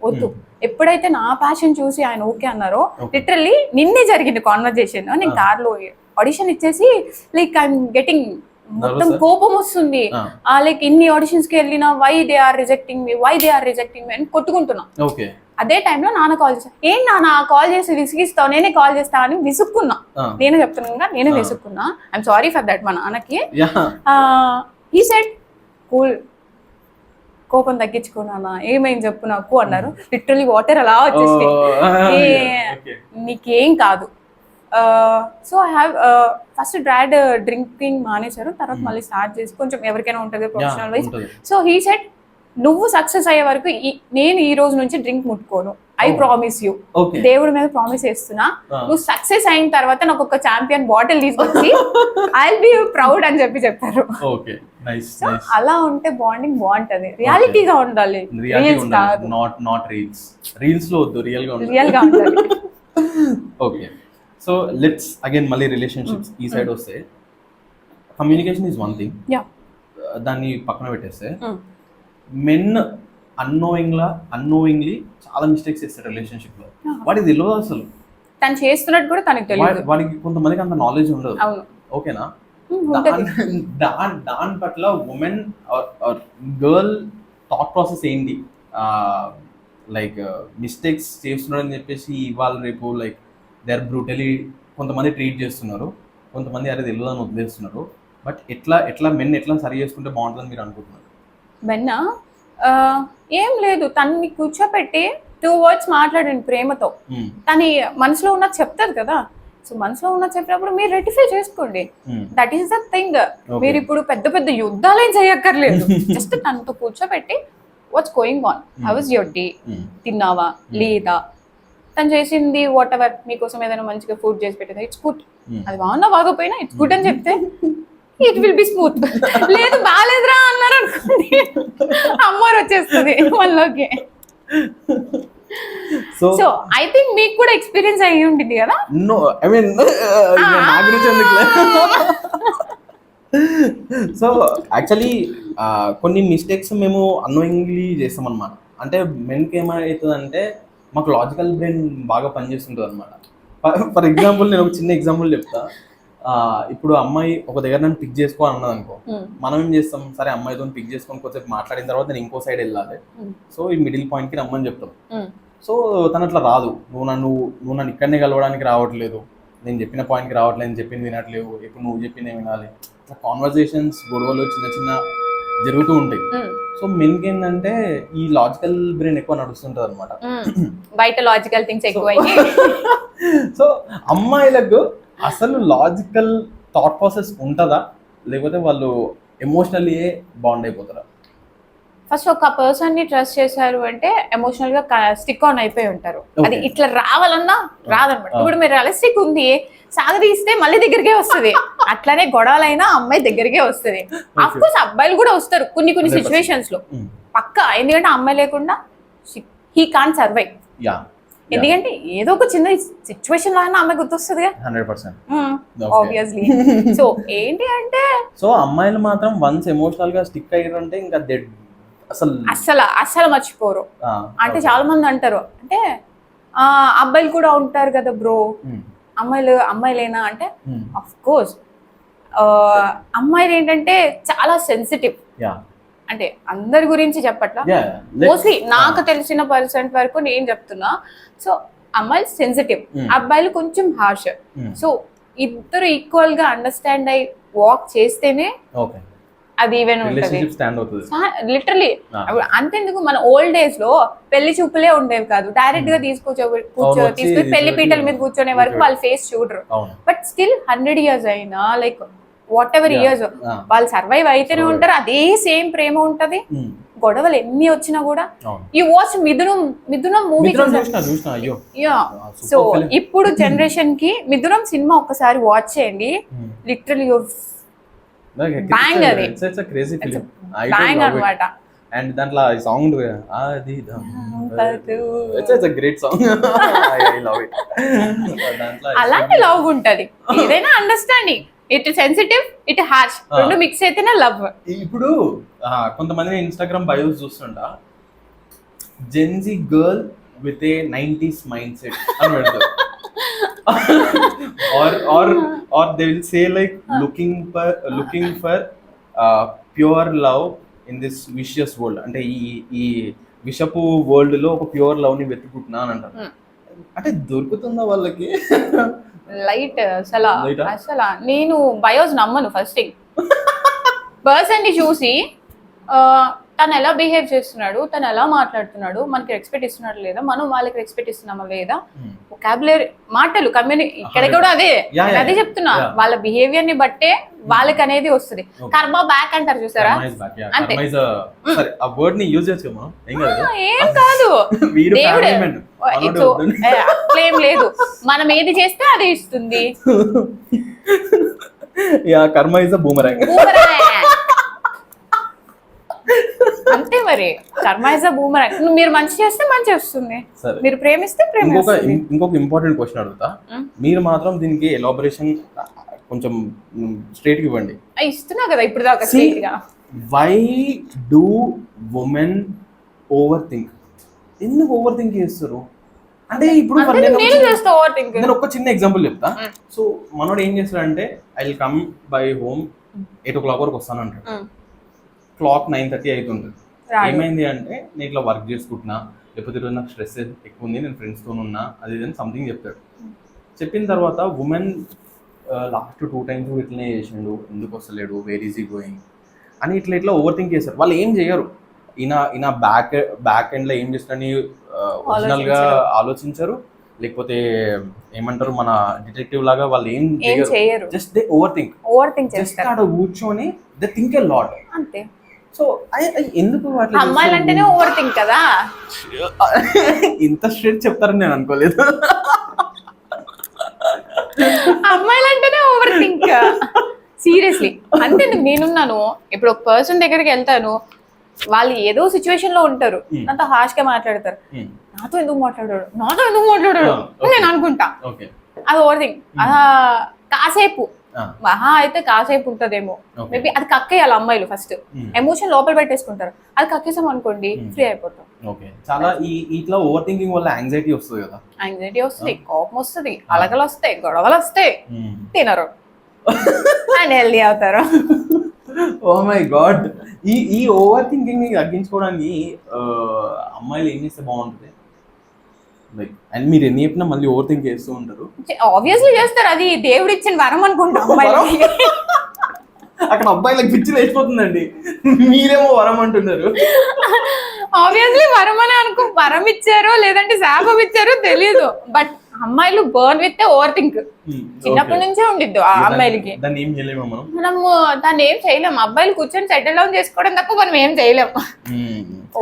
వద్దు. ఎప్పుడైతే నా ప్యాషన్ చూసి ఆయన ఓకే అన్నారో, లిటరల్లీ నిన్నే జరిగింది కాన్వర్జేషన్. నేను కార్ లో ఆడిషన్ ఇచ్చేసి లైక్ ఐఎమ్ గెటింగ్ మొత్తం కోపం వస్తుంది. లైక్ ఇన్ని ఆడిషన్స్ కి వెళ్ళినా వై దే ఆర్ రిజెక్టింగ్ మీ అని కొట్టుకుంటున్నా. అదే టైంలో నాన్న కాల్ చేశాను. ఏం నాన్న కాల్ చేసి విసిగిస్తావు, నేనే కాల్ చేస్తా అని విసుక్కున్నా. నేనే చెప్తున్నా, నేనే విసుక్కున్నా. ఐఎమ్ సారీ ఫర్ దట్ మా నాన్నకి. హీ సెడ్ కూల్, కోపం తగ్గించుకున్నానా, ఏమైంది చెప్పు నాకు అన్నారు. లిటరలీ వాటర్ అలా వచ్చేసి, నీకేం కాదు. So I have first dad drinking మానేశారు, తర్వాత మళ్ళీ స్టార్ట్ చేసి కొంచెం ఎవరికైనా ఉంటుంది professional wise. So he said నువ్వు సక్సెస్ అయ్యే వరకు నేను ఈ రోజు నుంచి డ్రింక్ ముట్టుకోను, ఐ ప్రామిస్ యూ, దేవుడి మీద ప్రామిస్ చేస్తున్నా. నువ్వు సక్సెస్ అయిన తర్వాత నాకు ఒక ఛాంపియన్ బాటిల్ తీసుకొచ్చి ఐ విల్ బి ప్రౌడ్ అని చెప్పారు. సో అలా ఉంటే బాండింగ్ బాగుంటది, రియాలిటీగా ఉండాలి, రీల్స్ కాదు. రియల్ గా ఉండాలి. ఓకే, సో లెట్స్ అగైన్ మళ్ళీ రిలేషన్షిప్స్ ఈ సైడ్ వస్తే, కమ్యూనికేషన్ ఈజ్ వన్ థింగ్, దాన్ని పక్కన పెట్టేస్తే మెన్ అన్నోయింగ్లీ చాలా మిస్టేక్స్ చేస్తారు రిలేషన్షిప్ లో. వాడికి తెలియదు అసలు తను చేస్తున్నట్టు కూడా తనకి తెలియదు. వాడికి కొంతమందికి అంత నాలెడ్జ్ ఉండదు. ఓకేనా? దాని పట్ల women or girl thought process ఏంటి? లైక్ మిస్టేక్స్ చేస్తున్నారని చెప్పేసి ఇవాళ రేపు లైక్ దే ఆర్ బ్రూటలీ కొంతమంది ట్రీట్ చేస్తున్నారు, కొంతమంది అరే తెలియదు అని వదిలేస్తున్నారు. బట్ ఎట్లా మెన్ ఎట్లా సరి చేసుకుంటే బాగుంటుందని మీరు అనుకుంటున్నారు? మెన్న ఏం లేదు, తనని కూర్చోపెట్టి 2 words మాట్లాడండి ప్రేమతో. తని మనసులో ఉన్నది చెప్తారు కదా. సో మనసులో ఉన్నది చెప్పినప్పుడు మీరు రెక్టిఫై చేసుకోండి. That is the thing. మీరు ఇప్పుడు పెద్ద పెద్ద యుద్ధాలేం చేయక్కర్లేదు. జస్ట్ తనతో కూర్చోపెట్టి what's going on, how was your day, తిన్నావా లేదా, తను చేసింది వాట్ ఎవర్, మీకోసం ఏదైనా మంచిగా ఫుడ్ చేసి పెట్టింది, ఇట్స్ గుడ్. అది బాగున్నా బాగోపోయినా ఇట్స్ గుడ్ అని చెప్తే ఇట్ విల్ బి స్మూత్. లేదు బాగాలేదురా అన్నారు అనుకోండి, అమ్మోరు వచ్చేస్తుంది మనలోకి. సో ఐ థింక్ మీకు కూడా ఎక్స్పీరియన్స్ అయ్యి ఉంటుంది కదా. నో ఐ మీన్ నా గురించి ఎందుకు. సో యాక్చువల్లీ కొన్ని మిస్టేక్స్ మేము అన్నోయింగ్లీ చేస్తాం అనమాట. అంటే మెన్కి ఏమవుతుందంటే మాకు లాజికల్ బ్రెయిన్ బాగా పనిచేస్తుంటుంది అనమాట. ఫర్ ఎగ్జాంపుల్ నేను ఒక చిన్న ఎగ్జాంపుల్ చెప్తా. ఇప్పుడు అమ్మాయి ఒక దగ్గర నన్ను పిక్ చేసుకోవాలన్నది అనుకో, మనం ఏం చేస్తాం, సరే అమ్మాయితో పిక్ చేసుకొని కొద్దిసేపు మాట్లాడిన తర్వాత నేను ఇంకో సైడ్ వెళ్ళాలి. సో ఈ మిడిల్ పాయింట్కి రమ్మని చెప్తాం. సో తను అట్లా రాదు, నువ్వు నన్ను ఇక్కడనే కలవడానికి రావట్లేదు, నేను చెప్పిన పాయింట్కి రావట్లేదు, నేను చెప్పింది వినట్లేవు, ఇప్పుడు నువ్వు చెప్పింది వినాలి. ఇట్లా కాన్వర్జేషన్స్, గొడవలు చిన్న చిన్న జరుగుతూ ఉంటాయి. సో మెన్కి ఏంటంటే ఈ లాజికల్ బ్రెయిన్ ఎక్కువ నడుస్తుంటది అనమాట, బయట లాజికల్ థింగ్స్ ఎక్కువ. సో అమ్మాయిలకు అసలు లాజికల్ థాట్ ప్రాసెస్ ఉంటుందా, లేకపోతే వాళ్ళు ఎమోషనల్లీ బాండ్ అయిపోతారా? ఫస్ట్ ఒక పర్సన్ ని ట్రస్ట్ చేశారు అంటే ఎమోషనల్ గా స్టిక్ ఆన్ అయిపోయి ఉంటారు. అది ఇట్లా రావాలన్నా రాదనమాట. ఇప్పుడు మీరు రియలిస్టిక్ ఉంది, సాగదీస్తే మళ్ళీ దగ్గరికే వస్తుంది. అట్లానే గొడవలైనా అమ్మాయి దగ్గరికే వస్తుంది. అఫ్ కోర్స్ అబ్బాయిలు కూడా వస్తారు కొన్ని సిచ్యువేషన్స్ లో పక్కా. ఎందుకంటే అమ్మాయి లేకుండా హీ కాంట్ సర్వైవ్. ఎందుకంటే ఏదో ఒక చిన్న సిచ్యువేషన్ లో అయినా అమ్మాయి గుర్తొస్తుంది 100% ఆబ్వియస్లీ. సో ఏంటి అంటే, సో అమ్మాయిలు మాత్రం వన్స్ ఎమోషనల్ గా స్టిక్ అయ్యారంటే ఇంకా అస్సలు మర్చిపోరు. అంటే చాలా మంది అంటారు, అంటే అబ్బాయిలు కూడా ఉంటారు కదా బ్రో, అమ్మాయిలేనా అంటే అఫ్ కోర్స్ అమ్మాయిలు ఏంటంటే చాలా సెన్సిటివ్. అంటే అందరి గురించి చెప్పట్లా, మోస్ట్లీ నాకు తెలిసిన పర్సెంట్ వరకు నేను చెప్తున్నా. సో అమ్మాయిలు సెన్సిటివ్, అబ్బాయిలు కొంచెం హార్ష్. సో ఇద్దరు ఈక్వల్ గా అండర్స్టాండ్ అయి వాక్ చేస్తేనే అది ఈవెన్ ఉంటుంది. లిటరలీ అంతెందుకు, మన ఓల్డ్ ఏజ్ లో పెళ్లి చూపులే ఉండేవి కాదు, డైరెక్ట్ గా తీసుకొని పెళ్లి పీటల మీద కూర్చొనే వరకు వాళ్ళ ఫేస్ చూడరు. బట్ స్టిల్ 100 years అయినా లైక్ వాట్ ఎవర్ ఇయర్స్ వాళ్ళు సర్వైవ్ అయితేనే ఉంటారు, అదే సేమ్ ప్రేమ ఉంటది. గొడవలు ఎన్ని వచ్చినా కూడా. You watch Mithunam movie. So ఇప్పుడు జనరేషన్ కి మిథునం సినిమా ఒక్కసారి వాచ్ చేయండి, లిటరలీ బ్యాంగ్. అది బ్యాంగ్ అన్నమాట. అండ్ దాంట్లో ఈ సాంగ్ అది it's a great song, I love it. అలాంటి లవ్ ఉంటది, ఏదైనా understanding. It sensitive, it harsh, రెండు మిక్స్ అయితేనే లవ్. ఇప్పుడు కొంతమంది ఇన్స్టాగ్రామ్ బయోస్ చూస్తుంటా, Gen Z girl with a 90s mindset అని పెడతారు. or they will say like looking for pure love in this vicious world. అంటే ఈ విషపు వరల్డ్ లో ఒక ప్యూర్ లవ్ ని వెతుకుంటున్నా అని అంటారు. అంటే దొరుకుతుందా వాళ్ళకి? లైట్ అసలు నేను బయోస్ నమ్మను. ఫస్ట్ థింగ్, పర్సన్ ని చూసి తను ఎలా బిహేవ్ చేస్తున్నాడు, తను ఎలా మాట్లాడుతున్నాడు, మనకి రెస్పెక్ట్ ఇస్తున్నాడు లేదా, మనం వాళ్ళకి రెస్పెక్ట్ ఇస్తున్నామా లేదా, వొకాబులరీ, మాటలు, ఇక్కడ కూడా అదే చెప్తున్నా. వాళ్ళ బిహేవియర్ ని బట్టే వాళ్ళకి అనేది వస్తుంది. కర్మ బ్యాక్ అంటారు చూసారా, అంతే. ఏం కాదు, దేవుడు అట్లేం లేదు, మనం ఏది చేస్తే అది ఇస్తుంది. కర్మ ఇస్ అ బూమరాంగ్. అంతే మరి, కర్మ ఇస్ అ బూమరాంగ్. మీరు మంచి చేస్తే మంచి వస్తుంది, మీరు ప్రేమిస్తే ప్రేమ. ఇంకొక ఇంపార్టెంట్ క్వశ్చన్ అడుగుతా, మీరు మాత్రం దీనికి ఎలాబరేషన్ కొంచెం స్ట్రైట్ గా ఇవ్వండి. ఇస్తున్నా కదా ఇప్పుడు దాకా స్ట్రైట్ గా. Why do women overthink? ఎందుకు ఓవర్ థింక్ చేస్తారు? అంటే ఇప్పుడు నేను ఒక చిన్న ఎగ్జాంపుల్ చెప్తా. సో మనోడు ఏం చేస్తాడంటే, I will come by home 8 o'clock వరకు వస్తాను అంటాడు. క్లాక్ 9:30 అవుతుంది. ఏమైంది అంటే, నేను ఇట్లా వర్క్ చేసుకుంటున్నా, లేకపోతే ఈరోజు నాకు స్ట్రెస్ ఎక్కువ ఉంది, నేను ఫ్రెండ్స్తో ఉన్నా, అది ఇది సంథింగ్ చెప్తాడు. చెప్పిన తర్వాత ఉమెన్ లాస్ట్ 2 times ఇట్లనే చేసిండు, ఎందుకు వస్తలేడు, వేర్ ఈజ్ ఈ గోయింగ్ అని ఇట్లా ఓవర్ థింక్ చేస్తారు. వాళ్ళు ఏం చేయరు, ఈయన బ్యాక్ ఎండ్ లో ఏం చేస్తారని ఒరిజినల్ గా ఆలోచించరు, లేకపోతే ఏమంటారు మన డిటెక్టివ్ లాగా వాళ్ళు ఏం చేయరు. జస్ట్ దే ఓవర్ థింక్ చేస్తారు. అక్కడ కూర్చొని దే థింక్ ఎ లాట్, అంతే. సో ఎందుకు అమ్మాయిలు అంటేనే ఓవర్ థింక్ కదా. ఇంత స్ట్రేట్ చెప్తారని నేను అనుకోలేదు. అమ్మాయిలు అంటేనే ఓవర్ థింక్, సీరియస్లీ. అంతే, నేనున్నాను ఇప్పుడు ఒక పర్సన్ దగ్గరికి వెళ్తాను, వాళ్ళు ఏదో సిచ్యువేషన్ లో ఉంటారు, నాతో హాష్ గా మాట్లాడతారు, నాతో ఎందుకు మాట్లాడాడు నేను అనుకుంటా, అది ఓవర్ థింక్. కాసేపు మహా అయితే కాసేపు ఉంటదేమో, మేబీ అది కక్కేయాలి అమ్మాయిలు. ఫస్ట్ ఎమోషన్ లోపల పెట్టేసుకుంటారు, అది కక్కేసాం అనుకోండి ఫ్రీ అయిపోతాం. చాలా ఇట్లా ఓవర్ థింకింగ్ వల్ల యాంగ్జైటీ వస్తుంది కదా. యాంగ్జైటీ వస్తుంది, కోపం వస్తుంది, అలకలు వస్తాయి, గొడవలు వస్తాయి, తినరు అండ్ హెల్దీ అవుతారు. ఓ మై గాడ్, ఈ ఓవర్ థింకింగ్ ని తగ్గించుకోవడానికి అమ్మాయిలు ఏం చేస్తే బాగుంటుంది? లైక్ అండ్ మీరు ఎన్ని చెప్పినా మళ్ళీ ఓవర్ థింక్ చేస్తూ ఉంటారు. ఆబ్వియస్లీ చేస్తారు, అది దేవుడు ఇచ్చిన వరం అనుకుంటా. అక్కడ అబ్బాయిలకు పిచ్చి లేచిపోతుందండి, మీరేమో వరం అంటున్నారు. ఆబ్వియస్లీ వరం అని అనుకో, వరం ఇచ్చారో లేదంటే శాపం ఇచ్చారో తెలియదు, బట్ అమ్మాయిలు బర్న్ విత్ ఓవర్ థింక్ చిన్నప్పటి నుంచే ఉండిద్దు ఆ అమ్మాయిలకి. మనము దాన్ని ఏం చేయలేము, అబ్బాయిలు కూర్చొని సెటిల్ డౌన్ చేసుకోవడం తప్ప మనం ఏం చేయలేము,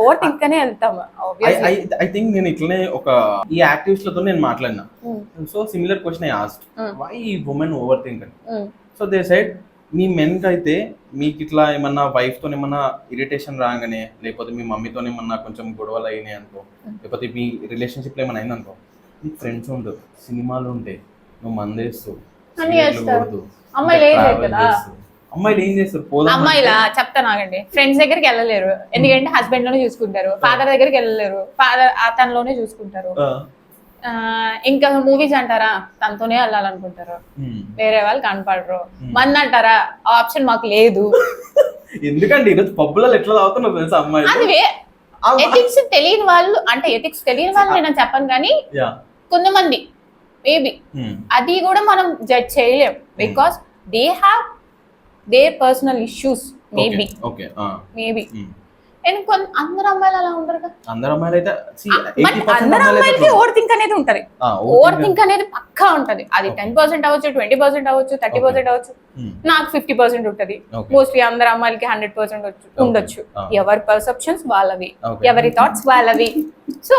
ఓవర్ థింక్ అనే వెళ్తాము. ఐ థింక్ నేను ఇట్లనే ఒక ఈ యాక్టివిస్ట్ లతో నేను మాట్లాడినా, so similar question I asked, why women overthink అని. సో దే సైడ్, మీ మెన్ కి అయితే మీకు ఇట్లా ఏమన్నా వైఫ్ తో ఏమన్నా ఇరిటేషన్ రాగానే, లేకపోతే మీ మమ్మీతో ఏమన్నా కొంచెం గొడవలు అయినాయి అనుకో, లేకపోతే మీ రిలేషన్షిప్ లో ఏమన్నా అయింది అనుకో, నీకు ఫ్రెండ్స్ ఉండవు, సినిమాలు ఉంటాయి, నువ్వు మందేస్తావు, అమ్మాయిలు ఏం చేస్తారు? అమ్మాయిలా చెప్తాను ఆగండి, ఫ్రెండ్స్ దగ్గరికి వెళ్ళలేరు, ఎందుకంటే హస్బెండ్ లోనే చూసుకుంటారు, ఫాదర్ దగ్గరికి వెళ్ళలేరు, ఫాదర్ తనలోనే చూసుకుంటారు, ఇంకా మూవీస్ అంటారా, తనతోనే వెళ్ళాలనుకుంటారు, వేరే వాళ్ళు కనపడరు. మంది అంటారా, ఆప్షన్ మాకు లేదు. ఎందుకండి ఈరోజు పబ్బులలో ఎట్లా తాగుతున్నారు తెలుసా అమ్మాయి? అది ఎథిక్స్ తెలియని వాళ్ళు, అంటే ఎథిక్స్ తెలియని వాళ్ళు నేను చెప్పను, కానీ కొంతమంది మేబీ అది కూడా మనం జడ్జ్ చేయలేం, because they have their personal issues. Maybe maybe అందరు అమ్మాయిలు అలా ఉండరు కదా. అందరు అమ్మాయిలు అయితే అందరు అమ్మాయిలకి ఓవర్ థింక్ అనేది ఉంటది. ఓవర్ థింక్ అనేది పక్కా ఉంటది. అది 10% అవ్వచ్చు, 20% అవ్వచ్చు, 30% అవ్వచ్చు. నాకు 50% ఉంటది. మోస్ట్లీ అందరు అమ్మాయిలకి 100% ఉండొచ్చు. ఎవరి పర్సెప్షన్స్ వాళ్ళవి, ఎవరి థాట్స్ వాళ్ళవి. సో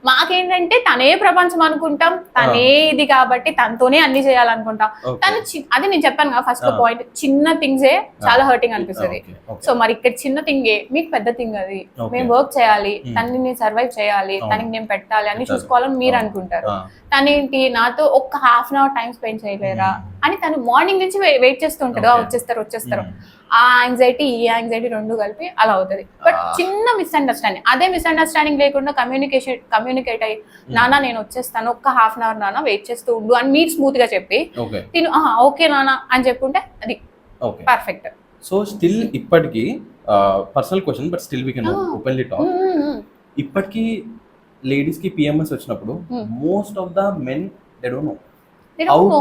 మాకేంటంటే తనే ప్రపంచం అనుకుంటాం, తనే ఇది కాబట్టి తనతోనే అన్ని చేయాలనుకుంటాం. తను అది నేను చెప్పాను కదా ఫస్ట్ పాయింట్, చిన్న థింగ్సే చాలా హర్టింగ్ అనిపిస్తుంది. సో మరి ఇక్కడ చిన్న థింగే మీకు పెద్ద థింగ్. అది మేము వర్క్ చేయాలి, తనని నేను సర్వైవ్ చేయాలి, తనకి నేను పెట్టాలి అని చూసుకోవాలని మీరు అనుకుంటారు. తనేంటి నాతో ఒక్క half an hour time spend చేయలేరా అని తను మార్నింగ్ నుంచి వెయిట్ చేస్తూ ఉంటారు. వచ్చేస్తారు. ఆ యాంగ్జైటీ ఈ యాంగ్జైటీ రెండు కలిపి అలా అవుతుంది. బట్ చిన్న మిస్అండర్స్టాండింగ్, అదే మిస్అండర్స్టాండింగ్ లేకుండా కమ్యూనికేట్ అయ్యి నాన్న నేను వచ్చేస్తాను, ఒక్క హాఫ్ అన్ అవర్ నాన్న వెయిట్ చేస్తూ ఉండు అని మీరు స్మూత్ గా చెప్పి తిను ఓకే నాన్న అని చెప్పుంటే అది పర్ఫెక్ట్. సో స్టిల్ ఇప్పటికీ personal question, but still we can openly talk. ఇప్పటికీ లేడీస్ కి పిఎంఎస్ వచ్చినప్పుడు most of the men they don't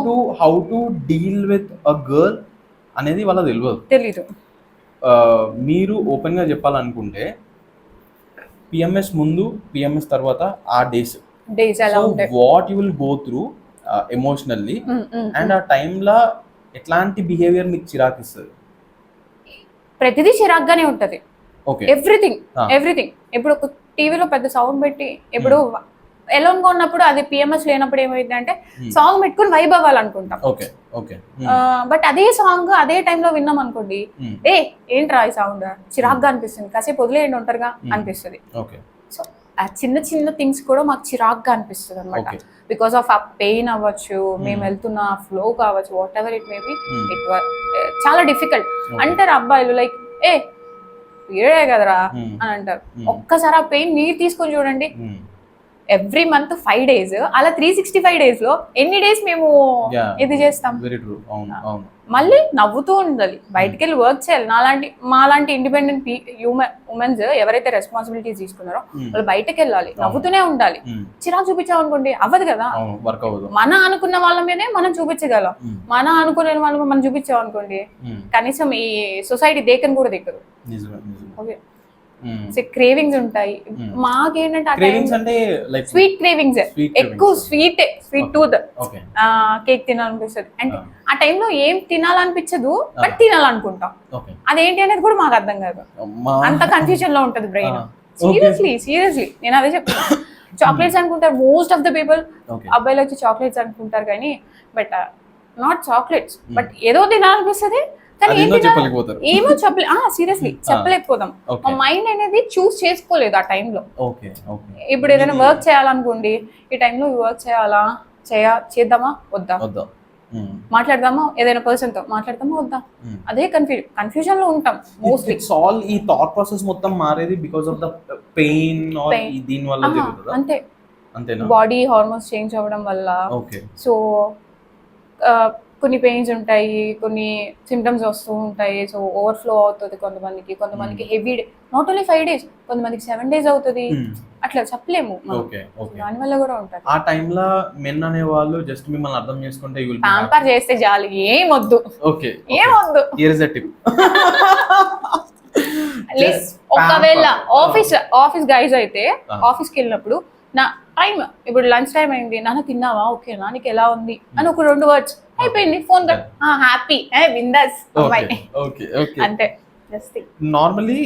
know how to deal with a girl అనేది వాళ్ళకి తెలియదు. మీరు ఓపెన్ గా చెప్పాలనుకుంటే పిఎంఎస్ ముందు, పిఎంఎస్ తర్వాత ఆ days what you will go through emotionally, and ఆ టైంలో ఎట్లాంటి బిహేవియర్ మీకు చిరాకు ఇస్తుంది? ప్రతిదీ చిరాగ్గానే ఉంటది. ఎవ్రీథింగ్. ఇప్పుడు ఒక టీవీలో పెద్ద సౌండ్ పెట్టి, ఇప్పుడు ఎలోన్ గా ఉన్నప్పుడు అది పిఎంఎస్ లేనప్పుడు ఏమైంది అంటే సాంగ్ పెట్టుకుని వైబ్ అవ్వాలనుకుంటాం. బట్ అదే సాంగ్ అదే టైంలో విన్నాం అనుకోండి, ఏంట్రా ఈ సౌండ్ చిరాగ్గా అనిపిస్తుంది, కాసేపు వదిలేయండి ఉంటారుగా అనిపిస్తుంది. సో ఆ చిన్న చిన్న థింగ్స్ కూడా మాకు చిరాగ్గా అనిపిస్తుంది అనమాట. బికాస్ ఆఫ్ ఆ పెయిన్ అవ్వచ్చు, మేము వెళ్తున్న ఫ్లో కావచ్చు, what ever it maybe, it చాలా డిఫికల్ట్. అంటారు అబ్బాయిలు లైక్ పీరియడే కదరా అని అంటారు. ఒక్కసారి ఆ పెయిన్ మీరు తీసుకొని చూడండి. ఎవ్రీ మంత్ 5 days, అలా 365 days లో ఎన్ని డేస్ మేము ఇది చేస్తాం? మళ్ళీ నవ్వుతూ ఉండాలి, బయటకు వెళ్ళి వర్క్ చేయాలి. మాలాంటి ఇండిపెండెంట్ ఉమెన్స్ ఎవరైతే రెస్పాన్సిబిలిటీస్ తీసుకున్నారో వాళ్ళు బయటకు వెళ్ళాలి, నవ్వుతూనే ఉండాలి. చిరాకు చూపించాం అనుకోండి అవ్వదు కదా. మన అనుకున్న వాళ్ళ మీదే మనం చూపించగలం, మన అనుకునే వాళ్ళ మనం చూపించాం అనుకోండి కనీసం ఈ సొసైటీ దేకని కూడా దిక్కదు. ఓకే, క్రేవింగ్స్ ఉంటాయి మాకేంటంటే స్వీట్ క్రేవింగ్స్, ఎక్కువ స్వీట్ టూత్, కేక్ తినాలనిపిస్తుంది. అంటే ఆ టైంలో ఏం తినాలనిపించదు, బట్ తినాలనుకుంటాం. అదేంటి అనేది కూడా మాకు అర్థం కాదు, అంత కన్ఫ్యూజన్ లో ఉంటది బ్రెయిన్. సీరియస్లీ నేను అదే చెప్తున్నా. చాక్లెట్స్ అనుకుంటారు మోస్ట్ ఆఫ్ ద పీపుల్, అబ్బాయిలు వచ్చి చాక్లెట్స్ అనుకుంటారు కానీ బట్ నాట్ చాక్లెట్స్, బట్ ఏదో తినాలనిపిస్తుంది. ఏమో సీరియస్లీ చెప్పలేకపోతాం. మా మైండ్ అనేది చూస్ చేసుకోలేదు ఆ టైంలో. ఇప్పుడు ఏదైనా వర్క్ చేయాలనుకోండి, ఈ టైంలో వర్క్ చేద్దామా వద్దా, మాట్లాడదామా ఏదైనా పర్సన్ తో మాట్లాడదామా వద్దా, అదే కన్ఫ్యూజన్ లో ఉంటాం మోస్ట్లీ. ఈ థాట్ ప్రాసెస్ మొత్తం మారేది because of the pain or దీని వల్ల జరుగుతుందా? అంతేనా? బాడీ హార్మోన్స్ చేంజ్ అవ్వడం వల్ల. సో కొన్ని పెయిన్స్ ఉంటాయి, కొన్ని సిమ్టమ్స్ వస్తూ ఉంటాయి. సో ఓవర్ఫ్లో అవుతుంది కొంతమందికి heavy day, not only 5 days, కొంతమందికి 7 days అవుతుంది. అట్లా చెప్పలేము, దానివల్ల కూడా ఉంటుంది. ఆ టైంలో మెన్ అనే వాళ్ళు జస్ట్ మిమ్మల్ని అర్థం చేసుకుంటే ప్యాంపర్ చేస్తే చాలు, ఏమొద్దు. ఒకవేళ ఆఫీస్ గైస్ అయితే ఆఫీస్కి వెళ్ళినప్పుడు నా టైం, ఇప్పుడు లంచ్ టైం అయింది, నాన్న తిన్నావా, ఓకేనా, నీకు ఎలా ఉంది అని ఒక 2 words అయిపోయింది. ఫోన్ హ్యాపీ బిందాస్ అంతే. నార్మల్లీ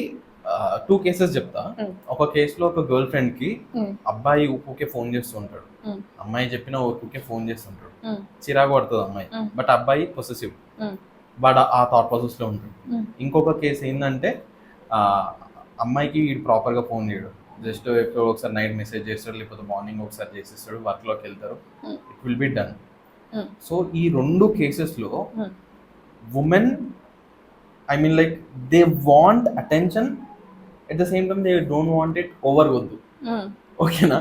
2 cases చెప్తా. ఒక కేసులో ఒక గర్ల్ ఫ్రెండ్ కి అబ్బాయి ఊకే ఫోన్ చేస్తూ ఉంటాడు, అమ్మాయి చెప్పిన ఊరికే ఫోన్ చేస్తుంటాడు, చిరాకు పడుతుంది అమ్మాయి, బట్ అబ్బాయి పొసెసివ్, బట్ ఆ థాట్ ప్రాసెస్ లో ఉంటాడు. ఇంకొక కేసు ఏంటంటే అమ్మాయికి వీడు ప్రాపర్ గా ఫోన్ చేయడు, జస్ట్ ఎప్పుడో ఒకసారి నైట్ మెసేజ్ చేస్తాడు, లేకపోతే మార్నింగ్ ఒకసారి చేసేస్తాడు, వర్క్ లోకి వెళ్తారు, it will be done. So ఈ 2 కేసెస్లో women, I mean like they want attention, at the same time they don't want it over వద్దు. ఓకేనా?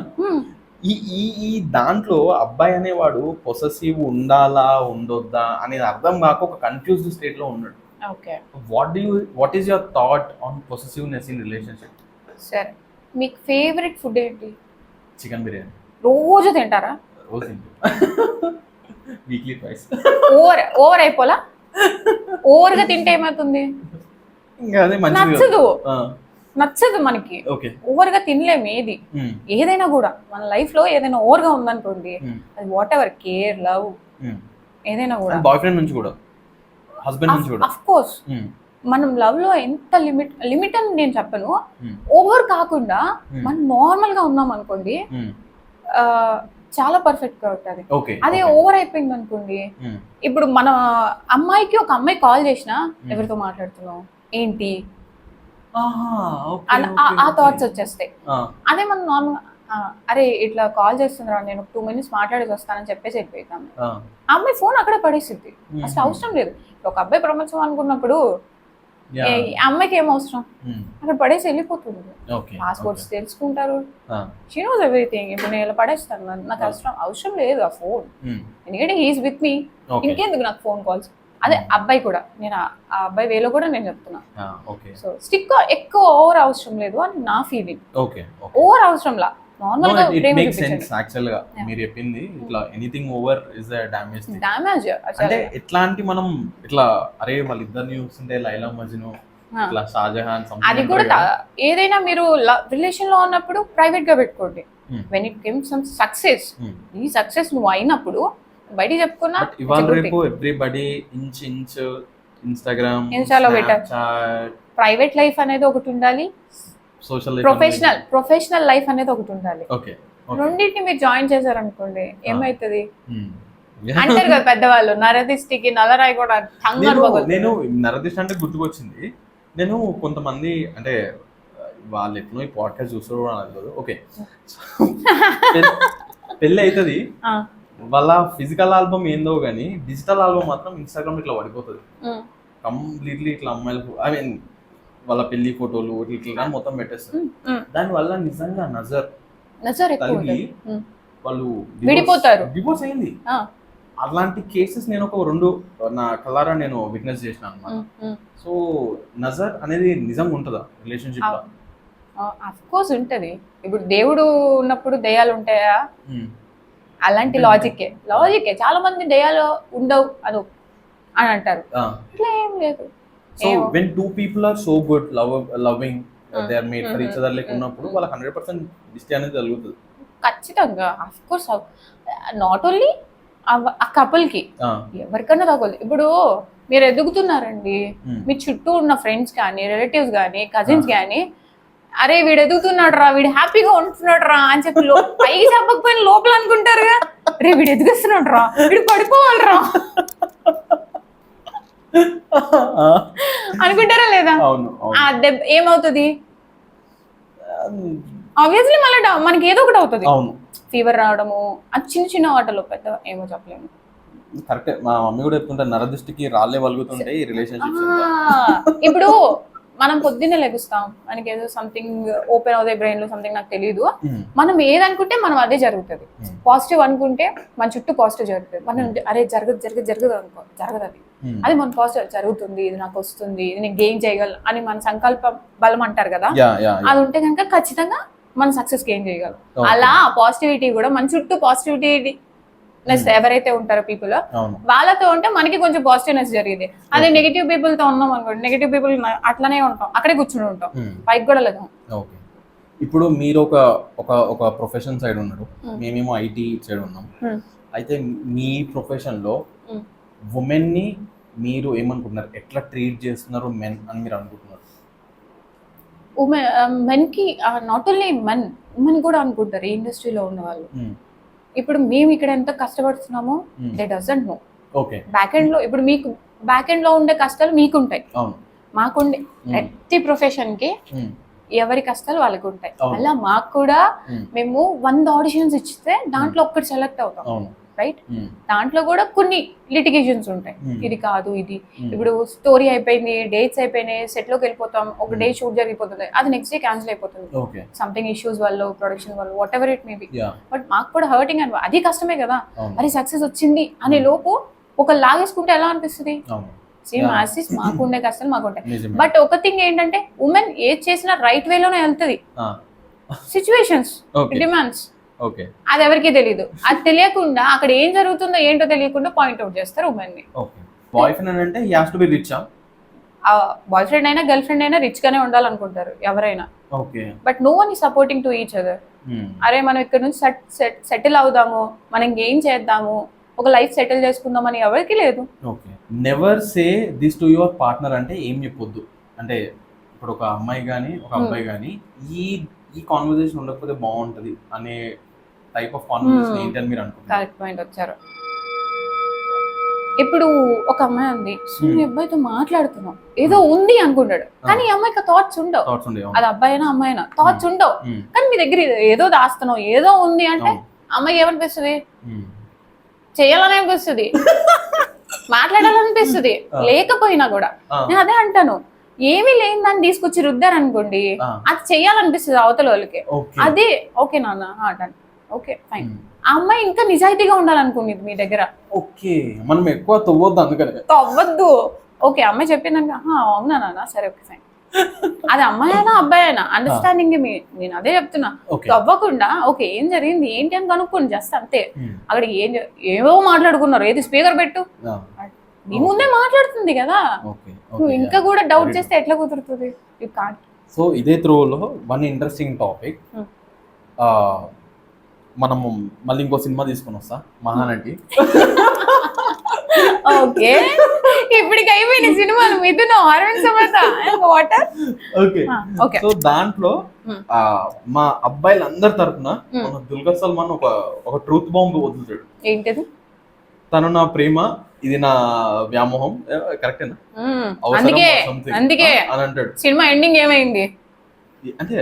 ఈ ఈ ఈ దాంట్లో అబ్బాయి అనేవాడు పొసెసివ్ ఉండాలా ఉండొద్దా అనేది అర్థం కాక ఒక కన్ఫ్యూజ్డ్ స్టేట్ లో ఉన్నాడు. Okay, what is your thought on possessiveness in relationship? సరే, మీకు ఫేవరెట్ ఫుడ్ ఏంటి? చికెన్ బిర్యానీ. రోజు తింటారా? రోజు వీక్లీ ట్వైస్. ఓవర్ అయిపోలా? ఓవర్గా తింటే ఏమవుతుంది? ఇంకా అదే మంచిది. నచ్చదు మనకి. ఓకే, ఓవర్గా తినలేము ఏది. ఏదైనా కూడా మన లైఫ్ లో ఏదైనా ఓవర్గా ఉందనుకోండి, అది వాట్ ఎవర్ కేర్, లవ్, ఏదైనా కూడా, బాయ్ ఫ్రెండ్ నుంచి కూడా, హస్బెండ్ నుంచి కూడా, అఫ్ కోర్స్ మనం లవ్ లో ఎంత లిమిట్ అని నేను చెప్పను, ఓవర్ కాకుండా మనం నార్మల్ గా ఉన్నాం అనుకోండి, చాలా పర్ఫెక్ట్ గా ఉంటుంది. అదే ఓవర్ అయిపోయింది అనుకోండి, ఇప్పుడు మన అమ్మాయికి ఒక అమ్మాయి కాల్ చేసినా ఎవరితో మాట్లాడుతున్నావు ఏంటి ఆ థాట్స్ వచ్చేస్తాయి. అదే మనం నార్మల్ అరే ఇట్లా కాల్ చేస్తుందిరా, నేను 2 minutes మాట్లాడేసి వస్తానని చెప్పేసి వెళ్ళిపోతాం. ఆ అమ్మాయి ఫోన్ అక్కడే పడేసింది, అసలు అవసరం లేదు. ఒక అబ్బాయి ప్రపంచం అనుకున్నప్పుడు అమ్మాయికి ఏం అవసరం, అక్కడ పడేసి వెళ్ళిపోతుంది. పాస్పోర్ట్స్ తెలుసుకుంటారు, షీ నోస్ ఎవ్రీథింగ్. ఇప్పుడు నేను ఇలా పడేస్తాను, నాకు అవసరం లేదు ఆ ఫోన్, ఎందుకంటే హీఈస్ విత్ మీ, ఇంకెందుకు నాకు ఫోన్ కాల్స్. అదే అబ్బాయి కూడా, నేను ఆ అబ్బాయి వేలో కూడా నేను చెప్తున్నా. సో స్టిక్ ఎక్కువ ఓవర్ అవసరం లేదు అని నా ఫీలింగ్. ఓవర్ అవసరంలా నార్మల్ గా యాక్చువల్ గా మీరు చెప్పింది ఇట్లా ఎనీథింగ్ ఓవర్ ఇస్ డ్యామేజ్. అంటే ఎట్లాంటి మనం ఇట్లా అరే వాళ్ళిద్దరిని చూస్తుంటే లైలా మజ్ను, ఇట్లా షాజహాన్, అది కూడా ఏదైనా మీరు రిలేషన్ లో ఉన్నప్పుడు ప్రైవేట్ గా పెట్టుకోండి. When it comes some success, ఈ సక్సెస్ నువ్వు అయినప్పుడు బయట చెప్పుకున్నా, ఇవాళ రేపు ఎవ్రీబడి ఇంచ్ ఇన్స్టాలో పెట్టారు. ప్రైవేట్ లైఫ్ అనేది ఒకటి ఉండాలి, సోషల్ ప్రొఫెషనల్ లైఫ్ అనేది ఒకటి ఉండాలి. రెండింటిని మీరు జాయిన్ చేశారనుకోండి ఏమైతుంది అంటారు కదా పెద్దవాళ్ళు, నరదిష్టికి నల్లరాయి కూడా. నేను నరదిష్టి అంటే గుర్తుకొచ్చింది, నేను కొంతమంది అంటే వాళ్ళు ఎట్లా ఈ పాడ్కాస్ట్ చూస్తారు కూడా అనలేదు. ఓకే, పెళ్ళి అవుతుంది, వాళ్ళ ఫిజికల్ ఆల్బమ్ ఏందో కానీ డిజిటల్ ఆల్బమ్ మాత్రం ఇన్స్టాగ్రామ్ ఇట్లా పడిపోతుంది కంప్లీట్లీ. ఇట్లా అమ్మాయిలకు ఐ మీన్ వాళ్ళ పెళ్లి ఫోటోలు ఇట్లా మొత్తం పెట్టేస్తారు. దాని వల్ల నిజంగా నజర్ వాళ్ళు విడిపోతారు, డివోర్స్ అయింది. అలాంటి కేసెస్ నేను ఒక 2 నా కళ్ళారా నేను విట్నెస్ చేసిన అన్నమాట. సో నజర్ అనేది నిజంగా ఉంటుందా రిలేషన్షిప్ లో? అఫ్ కోర్స్ ఉంటది. ఇప్పుడు దేవుడు ఉన్నప్పుడు దయ్యాలు ఉంటాయా? అలాంటి లాజికే చాలా మంది దయ్యాలు ఉండవు అదో అని అంటారు, ఇట్లా ఏం లేదు. So when 2 people are so good loving they are made for each other like ఉన్నప్పుడు వాళ్ళకి 100% దిష్టి అనేది జరుగుతుంది ఖచ్చితంగా. ఆఫ్ కోర్స్ నాట్ ఓన్లీ ఆ కపుల్ కి, ఎవరికన్నా తగ్గదు. ఇప్పుడు మీరు ఎదుగుతున్నారండి, మీ చుట్టూ ఉన్న ఫ్రెండ్స్ కానీ రిలేటివ్స్ కానీ కజిన్స్ కానీ, అరే వీడు ఎదుగుతున్నాడు రా, వీడు హ్యాపీగా ఉంటున్నాడు రా అని చెప్పి పైకి చెప్పకపోయిన లోపల అనుకుంటారుగా, రే వీడు ఎదుగుస్తున్నాడు రా, వీడు పడిపోవాలరా అనుకుంటారా లేదా? ఏమవుతుంది ఆబ్వియస్లీ మళ్ళీ మనకి ఏదో ఒకటి అవుతుంది. ఫీవర్ రావడము, అది చిన్న వాటలో, పెద్ద ఏమో చెప్పలేము. కరెక్ట్, మా మమ్మీ కూడా చెప్తుంటే నరదృష్టికి రాళ్ళే వలుగుతుంటాయి రిలేషన్షిప్స్. ఇప్పుడు మనం పొద్దున్నే లెగుస్తాం, మనకి ఏదో సంథింగ్ ఓపెన్ అవుతాయి బ్రెయిన్ లో, సంథింగ్ నాకు తెలియదు. మనం ఏదనుకుంటే మనం అదే జరుగుతుంది. పాజిటివ్ అనుకుంటే మన చుట్టూ పాజిటివ్ జరుగుతుంది. మనం అరే జరగదు అనుకో, జరగదు అది. అది మన పాజిటివ్ జరుగుతుంది, ఇది నాకు వస్తుంది, ఇది నేను గెయిన్ చేయగలను అని మన సంకల్ప బలం అంటారు కదా, అది ఉంటే కనుక ఖచ్చితంగా మనం సక్సెస్ గెయిన్ చేయగలం. అలా పాజిటివిటీ కూడా మన చుట్టూ పాజిటివిటీ ఎవరైతే ఉంటారో పీపుల్, వాళ్ళతో ఉంటే మనకి కొంచెం పాజిటివ్నెస్ జరిగింది. అదే నెగిటివ్ పీపుల్ తో ఉన్నాం అనుకోండి, నెగిటివ్ పీపుల్ అట్లనే ఉంటాం, అక్కడే కూర్చుని ఉంటాం, పైకి కూడా లేదు. ఇప్పుడు మీరు ఒక ప్రొఫెషన్ సైడ్ ఉన్నారు, మేమేమో ఐటీ సైడ్ ఉన్నాం. అయితే మీ ప్రొఫెషన్ లో ఉమెన్ ని మీరు ఏమనుకుంటున్నారు, ఎట్లా ట్రీట్ చేస్తున్నారు మెన్ అని మీరు అనుకుంటున్నారు? మెన్ కి నాట్ ఓన్లీ ఉమెన్ కూడా అనుకుంటారు ఈ ఇండస్ట్రీలో ఉన్న వాళ్ళు. ఇప్పుడు మేము ఇక్కడ ఎంత కష్టపడుతున్నామో they doesn't know. Back end లో ఇప్పుడు మీకు బ్యాక్ ఎండ్ లో ఉండే కష్టాలు మీకుంటాయి, మాకుండే. ప్రతి ప్రొఫెషన్ కి ఎవరి కష్టాలు వాళ్ళకి ఉంటాయి. అలా మాకు కూడా మేము 100 ఆడిషన్స్ ఇచ్చితే దాంట్లో ఒక్కటి సెలెక్ట్ అవుతాం. రైట్. దాంట్లో కూడా కొన్ని లిటిగేషన్స్ ఉంటాయి, ఇది కాదు ఇది. ఇప్పుడు స్టోరీ అయిపోయింది, డేట్స్ అయిపోయినాయి, సెట్ లోకి వెళ్ళిపోతాం, ఒక డే షూట్ జరిగిపోతుంది, అది నెక్స్ట్ డే క్యాన్సిల్ అయిపోతుంది సంథింగ్ ఇష్యూస్ వల్ల, ప్రొడక్షన్ వల్ల, what ever it may be. But మాకు కూడా హర్టింగ్ అని అది కష్టమే కదా. అది సక్సెస్ వచ్చింది అనే లోపు ఒక లాగేసుకుంటే ఎలా అనిపిస్తుంది? సేమ్ ఆసిస్ మాకు ఉండే కష్టాలు మాకు ఉంటాయి. బట్ ఒక థింగ్ ఏంటంటే ఉమెన్ ఏది చేసినా రైట్ వేలోనే వెళ్తుంది. సిచ్యువేషన్స్ డిమాండ్స్ అది ఎవరికి తెలియదు. అది తెలియకుండా అక్కడ ఏం జరుగుతుందో ఏంటో తెలియకుండా పాయింట్అవుట్ చేస్తారు ఉమెన్ ని. బాయ్ ఫ్రెండ్ అంటే he has to be rich. Boy friend అయినా గర్ల్ ఫ్రెండ్ అయినా రిచ్ గానే ఉండాలనుకుంటారు ఎవరైనా. బట్ నో వన్ ఈ సపోర్టింగ్ టు ఈచ్ అదర్. అరే మనం ఇక్కడ నుంచి సెటిల్ అవుదాము, మనం ఏం చేద్దాము, ఒక లైఫ్ సెటిల్ చేసుకుందాం అని ఎవరికి లేదు. Never say this to your partner అంటే ఏం చెప్పొద్దు. అంటే ఇప్పుడు ఒక అమ్మాయి కానీ ఒక అబ్బాయి కానీ ఈ కాన్వర్సేషన్ ఉండకపోతే బాగుంటది అనే టైప్ ఆఫ్ కాన్వర్సేషన్ ఏంటి అని మీరు అనుకుంటారు? కరెక్ట్ పాయింట్ వచ్చారు. ఇప్పుడు ఒక అమ్మాయి ఉంది, ఈ అబ్బాయితో మాట్లాడుతున్నాం, ఏదో ఉంది అనుకుంటాడు, కానీ ఈ అమ్మాయికి థాట్స్ ఉండవు. అది అబ్బాయి అయినా అమ్మాయి అయినా థాట్స్ ఉండవు, కానీ మీ దగ్గర ఏదో దాస్తున్నావు, ఏదో ఉంది అంటే అమ్మాయి ఏమనిపిస్తుంది? చేయాలని అనిపిస్తుంది, మాట్లాడాలనిపిస్తుంది. లేకపోయినా కూడా నేను అదే అంటాను, ఏమీ లేని దాన్ని తీసుకొచ్చి రుద్దారు అనుకోండి, అది చెయ్యాలనిపిస్తుంది అవతల వాళ్ళకి. అదే ఓకే నాన్న అంటాను, ఓకే ఫైన్. ఆ అమ్మాయి ఇంకా నిజాయితీగా ఉండాలనుకునేది మీ దగ్గర. ఓకే, మనం ఎక్కువ తవ్వద్దు, అందుకని తవ్వద్దు. ఓకే అమ్మాయి చెప్పిందాక అవునా నాన్న, సరే ఓకే ఫైన్. అది అమ్మాయి అయినా అబ్బాయి అయినా అండర్స్టాండింగ్. నేను అదే చెప్తున్నా, తవ్వకుండా ఓకే ఏం జరిగింది ఏంటి అని కనుక్కోండి, జస్ట్ అంతే. అక్కడ ఏవో మాట్లాడుకున్నారు, ఏది స్పీకర్ పెట్టు, నీ ముందే మాట్లాడుతుంది కదా, నువ్వు ఇంకా కూడా డౌట్ చేస్తే ఎట్లా కుదురుతుంది? You can't. సో ఇదే త్రోలో వన్ ఇంట్రెస్టింగ్ టాపిక్, మనము మళ్ళీ ఇంకో సినిమా తీసుకొని వస్తా, మహానటి. ఓకే, ఇప్పటికి అయిపోయిన సినిమాలు మిథున, అరవింద్ సమేత, వాటర్. ఓకే, సో దాంట్లో మా అబ్బాయిలందరి తరఫున మన దుల్కర్ సల్మాన్ ఒక ట్రూత్ బాంబ్ వదులుతాడు. ఏంటది? తను నా ప్రేమ, ఇది నా వ్యామోహం, కరెక్టేనా? అందుకే అని అంటాడు. సినిమా ఎండింగ్ ఏమైంది అంటే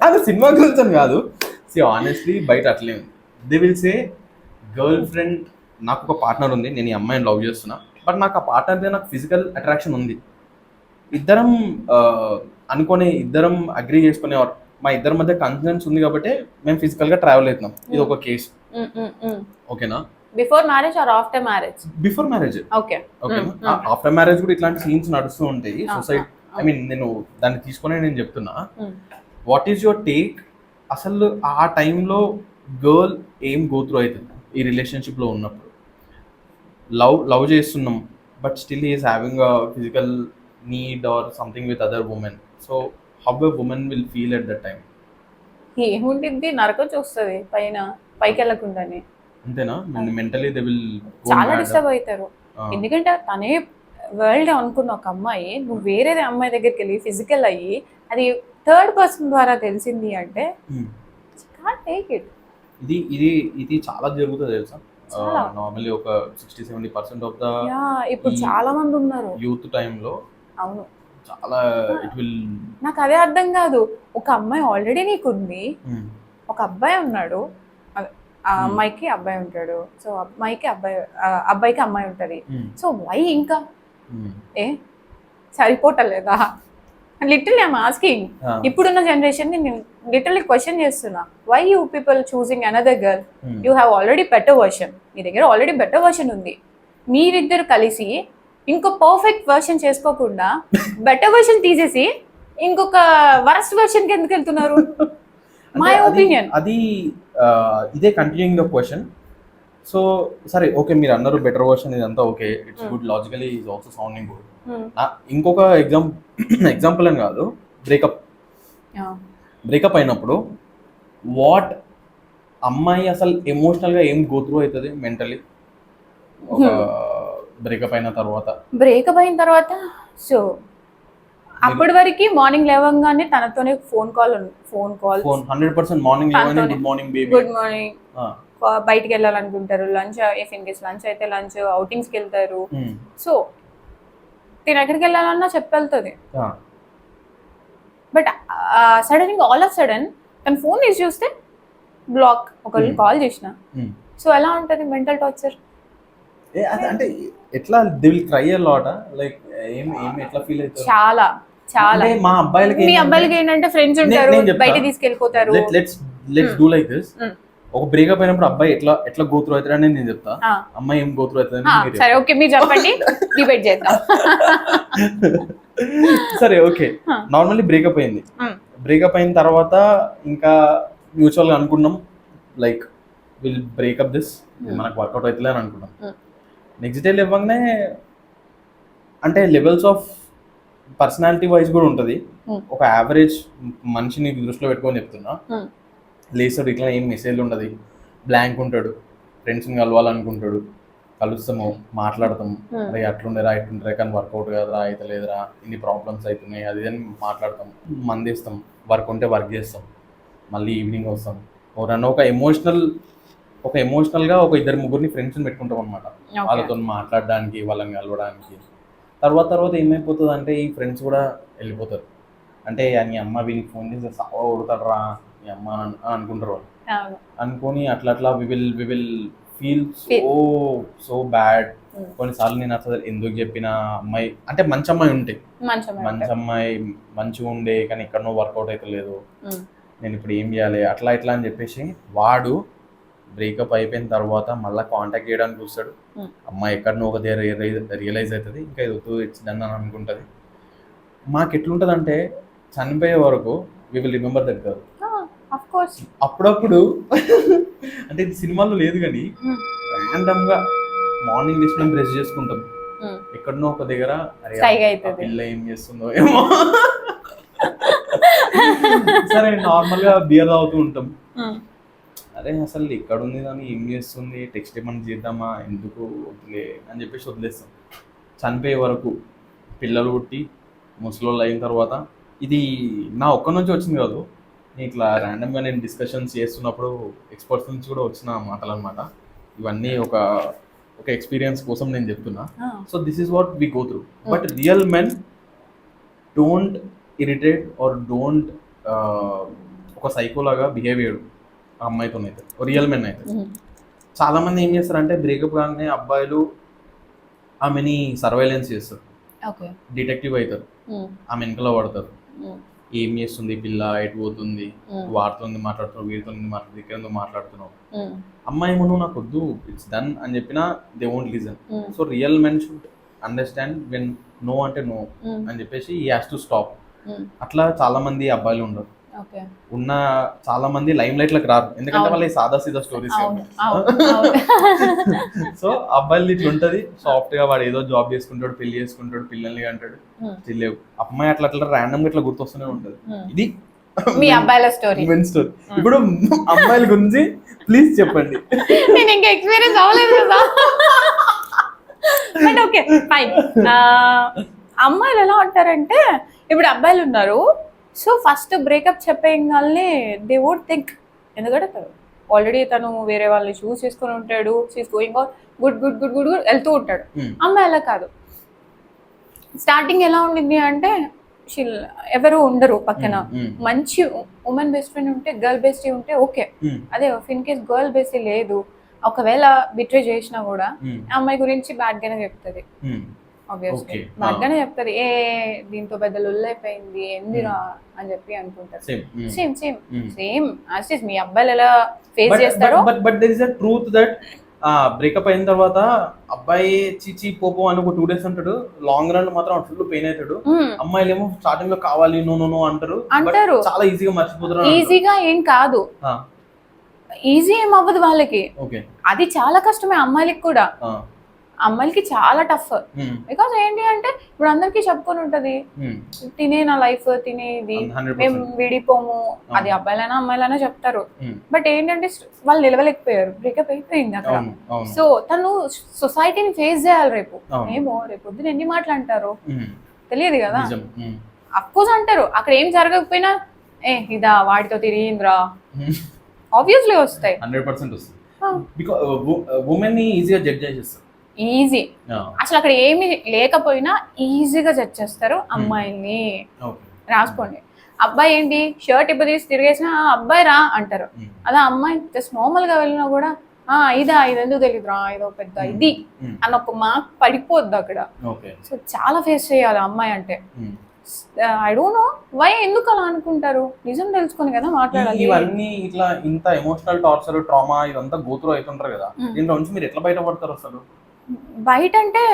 అది సినిమా గురించి అని కాదు, ఆనెస్ట్లీ బయట అట్లే ఉంది. They will say girl friend, నాకు ఒక పార్ట్నర్ ఉంది, నేను ఈ అమ్మాయిని లవ్ చేస్తున్నా, బట్ నాకు ఆ పార్ట్నర్ మీద నాకు ఫిజికల్ అట్రాక్షన్ ఉంది, ఇద్దరం అనుకునే, ఇద్దరం అగ్రీ చేసుకునే, మా ఇద్దరి మధ్య కన్ఫిడెన్స్ ఉంది కాబట్టి మేము ఫిజికల్ గా ట్రావెల్ అవుతున్నాం. ఇది ఒక కేసు. ఓకేనా? Before marriage or after marriage? Before marriage. Okay. After marriage కూడా ఇట్లాంటి సీన్స్ నడుస్తూ ఉంటాయి సొసైటీ. ఐ మీన్ నేను దాన్ని తీసుకునే నేను చెప్తున్నా, వాట్ ఈస్ యువర్ టేక్? అసలు ఆ టైంలో గర్ల్ ఏం గోత్రూ అవుతుంది ఈ రిలేషన్షిప్లో ఉన్నప్పుడు? లవ్ చేస్తున్నాం, but still is having a physical need or something with other women. So how a women will feel at that time? ఏముంటుంది, నరకం చూస్తుంది పైకి వెళ్ళకుండానే. అంతేనా? మెంటలీ దే విల్ చాలా డిస్టర్బ్ అవుతారు. ఎందుకంటే తనే వరల్డ్ అనుకున్న ఒక అమ్మాయి, నువ్వు వేరే అమ్మాయి దగ్గరికి వెళ్ళి ఫిజికల్ అయ్యి అది థర్డ్ పర్సన్ ద్వారా తెలిసింది అంటే కాంట్ టేక్ ఇట్. ఇది చాలా జరుగుతుంది తెలుసా? నార్మల్లీ ఒక 60-70% ఆఫ్ ద ఇప్పుడు చాలా మంది ఉన్నారు యూత్ టైంలో. అవును, చాలా ఇట్ విల్. నాకు అదే అర్థం కాదు, ఒక అమ్మాయి ఆల్రెడీ నీకుంది, ఒక అబ్బాయి ఉన్నాడు, ఆ అమ్మాయికి అబ్బాయి ఉంటాడు, సో అబ్బాయికి అమ్మాయి ఉంటది, సో వై ఇంకా సరిపోవట్లేదా? Little I'm asking. ఇప్పుడున్న జనరేషన్ ని నేను లిటిల్ క్వశ్చన్ చేస్తున్నా, why you people choosing another girl? You have already better version, మీ దగ్గర ఆల్రెడీ బెటర్ వర్షన్ ఉంది, మీరిద్దరు కలిసి ఇంకో పర్ఫెక్ట్ వర్షన్ చేసుకోకుండా బెటర్ వర్షన్ తీసేసి ఇంకొక వరస్ట్ వర్షన్ కి ఎందుకు వెళ్తున్నారు? మై ఒపీనియన్ అది. ఇదే కంటిన్యూయింగ్ ద క్వశ్చన్. సో సరే ఓకే, మీరు అన్నారు బెటర్ వర్షన్, ఇదంతా okay, it's good, logically is also sounding good. ఇంకొక ఎగ్జాంపుల్ అని కాదు, బ్రేకప్ అయినప్పుడు వాట్ అమ్మాయి అసలు ఎమోషనల్ గా ఏం గోత్రూ అవుతుంది మెంటలీ బ్రేకప్ అయిన తర్వాత? సో అప్పటి వరకు మార్నింగ్ లేవగానే తనతోనే ఫోన్ కాల్ 100% మార్నింగ్ లేవగానే good morning baby, good morning. బయటికి వెళ్ళాలనుకుంటారు, lunch if in case lunch అయితే లంచ్, అవుటింగ్స్ కి వెళ్తారు. సో నేను ఎక్కడికి వెళ్ళాలన్నా చెప్పెళ్తుంది. But sudden all of sudden తన ఫోన్ తీసి చూస్తే బ్లాక్. ఒకళ్ళు కాల్ చేసిన సో ఎలా ఉంటుంది మెంటల్ టార్చర్? అంటే ఎట్లా they will cry a lot like ఏం ఏం ఎట్లా ఫీల్ అవుతారు? చాలా చాలా. అంటే మా అబ్బాయిలకి మీ అబ్బాయిలకి ఏంటంటే ఫ్రెండ్స్ ఉంటారు, బయట తీసుకెళ్ళిపోతారు. Let's do like this. ఒక బ్రేకప్ అయినప్పుడు అబ్బాయి ఎట్లా గో త్రూ అవుతాడని నేను చెప్తా, అమ్మాయి ఏం గో త్రూ అవుతుంది. సరే ఓకే, మీరు చెప్పండి, డిబేట్ చేద్దాం. సరే ఓకే, నార్మల్లీ బ్రేకప్ అయింది. బ్రేకప్ అయిన తర్వాత ఇంకా మ్యూచువల్ గా అనుకున్నాం లైక్ విల్ బ్రేకప్ దిస్, మనకు వర్కౌట్ అవుతుంది అని అనుకున్నాం. నెక్స్ట్ డే లేవగానే అంటే లెవెల్స్ ఆఫ్ పర్సనాలిటీ వైజ్ కూడా ఉంటుంది. ఒక యావరేజ్ మనిషిని దృష్టిలో పెట్టుకొని చెప్తున్నా. లేసాడు ఇట్లా ఏం మెసేజ్లు ఉండదు, బ్లాంక్ ఉంటాడు, ఫ్రెండ్స్ని కలవాలనుకుంటాడు, కలుస్తాము, మాట్లాడతాము, అరే అట్లుండేరా ఇట్లుండరా కానీ వర్కౌట్ కదరా, అయితే లేదురా, ఇన్ని ప్రాబ్లమ్స్ అవుతున్నాయి అది అని మాట్లాడతాం, మందేస్తాం, వర్క్ ఉంటే వర్క్ చేస్తాం, మళ్ళీ ఈవినింగ్ వస్తాం. ఎవరన్నా ఒక ఎమోషనల్గా ఒక ఇద్దరు ముగ్గురిని ఫ్రెండ్స్ని పెట్టుకుంటాం అనమాట, వాళ్ళతో మాట్లాడడానికి, వాళ్ళని కలవడానికి. తర్వాత ఏమైపోతుంది అంటే ఈ ఫ్రెండ్స్ కూడా వెళ్ళిపోతారు. అంటే నీ అమ్మ వీనికి ఫోన్ చేసి సావ కొడతాడు రా నీ అమ్మ అని అనుకుంటారు వాళ్ళు. అనుకొని అట్లా we will feel so bad. కొన్నిసార్లు నేను అసలు ఎందుకు చెప్పిన అమ్మాయి అంటే మంచి అమ్మాయి ఉంటే, మంచి అమ్మాయి మంచిగా ఉండే కానీ ఎక్కడనో వర్కౌట్ అయితే లేదు, నేను ఇప్పుడు ఏం చేయాలి అట్లా ఇట్లా అని చెప్పేసి వాడు బ్రేకప్ అయిపోయిన తర్వాత మళ్ళీ కాంటాక్ట్ చేయడానికి చూస్తాడు. అమ్మాయి ఎక్కడనో ఒక దగ్గర రియలైజ్ అవుతుంది, ఇంకా ఇది వద్దు ఇచ్చిందని అని అనుకుంటుంది. మాకు ఎట్లుంటుంది అంటే చనిపోయే వరకు we will remember that girl. అప్పుడప్పుడు అంటే ఇది సినిమాలో లేదు కానీ ర్యాండమ్ గా మార్నింగ్ లేచి మేము బ్రష్ చేసుకుంటాం, ఎక్కడనో ఒక దగ్గర పిల్ల ఏం చేస్తుందో ఏమో సరే నార్మల్ గా బియర్ తాగుతూ ఉంటాం, అరే అసలు ఇక్కడ ఉంది కానీ ఏం చేస్తుంది, టెక్స్ట్ ఏమన్నా చేద్దామా, ఎందుకు వదిలే అని చెప్పేసి వదిలేస్తాం. చనిపోయే వరకు పిల్లలు పుట్టి ముసలోళ్ళు అయిన తర్వాత, ఇది నా ఒక్క నుంచి వచ్చింది కాదు, ఇట్లా ర్యాండమ్గా నేను డిస్కషన్స్ చేస్తున్నప్పుడు ఎక్స్పర్ట్స్ నుంచి కూడా వచ్చిన మాటలు అనమాట. ఇవన్నీ ఒక ఎక్స్పీరియన్స్ కోసం నేను చెప్తున్నా. So this is what we go through. But real men don't irritate or don't ఒక సైకోలాగా బిహేవ్ చేయడు ఆ అమ్మాయితోనైతే, రియల్ మెన్ అయితే. చాలా మంది ఏం చేస్తారంటే బ్రేకప్ కానీ అబ్బాయిలు ఆమెని సర్వైలెన్స్ చేస్తారు, డిటెక్టివ్ అవుతారు, ఆమె వెనకలో పడతారు, ఏం చేస్తుంది పిల్ల, ఎటు పోతుంది, వారితో మాట్లాడుతున్నావు, వీరితో మాట్లాడుతుంది, ఇక్కడ మాట్లాడుతున్నావు, అమ్మాయి నువ్వు నాకు వద్దు ఇట్స్ డన్ అని చెప్పినా they won't listen. So real men should understand when no అంటే నో అని చెప్పేసి హీ హ్యాస్ టు స్టాప్. అట్లా చాలా మంది అబ్బాయిలు ఉండరు, ఉన్న చాలా మంది లైమ్ లైట్ లకు రారు, ఎందుకంటే వాళ్ళ సాదా సీదా స్టోరీస్. సో అబ్బాయిలు ఇట్లా ఉంటది, సాఫ్ట్ గా వాడు ఏదో జాబ్ చేసుకుంటాడు, పెళ్లి చేసుకుంటాడు, పిల్లల్ని అంటాడు, లేవు అమ్మాయి అట్లా ర్యాండమ్ గా ఇట్లా గుర్తొస్తూనే ఉంటది. ఇది మీ అబ్బాయిల స్టోరీ. ఇప్పుడు అమ్మాయిల గురించి ప్లీజ్ చెప్పండి. నేను ఇంకా ఎక్స్పీరియన్స్ అవ్వలేదు కదా, బట్ ఓకే ఫైన్. అమ్మాయిలు ఎలా ఉంటారంటే, ఇప్పుడు అబ్బాయిలు ఉన్నారు, సో ఫస్ట్ బ్రేకప్ చెప్పేయగానే దే వుడ్ థింక్, ఎందుకంటే ఆల్రెడీ తను వేరే వాళ్ళని చూస్ చేసుకుని ఉంటాడు, she's going on good good good good good వెళ్తూ ఉంటాడు. అమ్మాయి అలా కాదు. స్టార్టింగ్ ఎలా ఉండింది అంటే ఎవరు ఉండరు పక్కన, మంచి ఉమెన్ బెస్ట్ ఫ్రెండ్ ఉంటే, గర్ల్ బెస్టీ ఉంటే ఓకే. అదే ఇన్ కేస్ గర్ల్ బెస్టీ లేదు, ఒకవేళ బిట్రే చేసినా కూడా అమ్మాయి గురించి బ్యాడ్ గానే చెప్తుంది, ఆబ్వియస్లీ బ్యాడ్ గానే చెప్తుంది. దీంతో పెద్ద లొల్లైపోయింది ఎందురా అని చెప్పి అనుకుంటారు. సేమ్ సేమ్ సేమ్ యాజ్ మీ అబ్బాయిలు ఎలా ఫేస్ చేస్తారో. But there is a truth that breakup అయిన తర్వాత అబ్బాయి చీచి పోపో అని ఒక 2 days అంటాడు, లాంగ్ రన్ మాత్రం ఫుల్ పెయిన్ అవుతాడు. అమ్మాయిలు ఏమో స్టార్టింగ్ లో కావాలి నో నో నో అంటారు, చాలా ఈజీగా మర్చిపోతారు. ఈజీగా ఏం కాదు, ఈజీ ఏం అవ్వదు వాళ్ళకి, అది చాలా కష్టమే అమ్మాయిలకి కూడా. అమ్మాయిలకి చాలా టఫ్, బికాస్ ఏంటి అంటే ఇప్పుడు అందరికి చెప్పుకొని ఉంటది, తినే నా లైఫ్ తినేది, మేము విడిపోము, అది అబ్బాయిలైనా అమ్మాయిలైనా చెప్తారు. బట్ ఏంటంటే వాళ్ళు నిలవలేకపోయారు, బ్రేకప్ అయిపోయింది అక్కడ. సో తను సొసైటీని ఫేస్ చేయాలి రేపు, ఏమో రేపు పొద్దున ఎన్ని మాటలు అంటారు తెలియదు కదా. అఫ్కోర్స్ అంటారు, అక్కడ ఏం జరగకపోయినా ఇదా వాడితో తిరిగిందిరా ఆబ్వియస్లీ వస్తాయి, 100% వస్తాయి. బికాజ్ ఉమెన్ ని ఈజీగా జడ్జ్ చేసేస్తారు, ఈజీ. అసలు అక్కడ ఏమి లేకపోయినా ఈజీగా జడ్జ్ చేస్తారు అమ్మాయిల్ని. రాసుకోండి, అబ్బాయి ఏంటి షర్ట్ ఇప్ప తీసి తిరిగేసినా అబ్బాయి రా అంటారు, అదే అమ్మాయి జస్ట్ నార్మల్ గా వెళ్ళినా కూడా ఇదా ఇది ఎందుకు తెలియదురా ఏదో పెద్ద ఇది అని ఒక మార్క్ పడిపోద్ది అక్కడ. సో చాలా ఫేస్ చేయాలి అమ్మాయి అంటే. ఐ డోంట్ నో వై ఎందుకు అలా అనుకుంటారు, నిజం తెలుసుకొని కదా మాట్లాడాలి. ఇవన్నీ ఇట్లా ఇంత ఎమోషనల్ టార్చర్ ట్రామా ఇదంతా గోత్రూ అవుతుంటారు కదా, దీంట్లో నుంచి మీరు ఎట్లా బయటపడతారు అసలు? బయట అంటే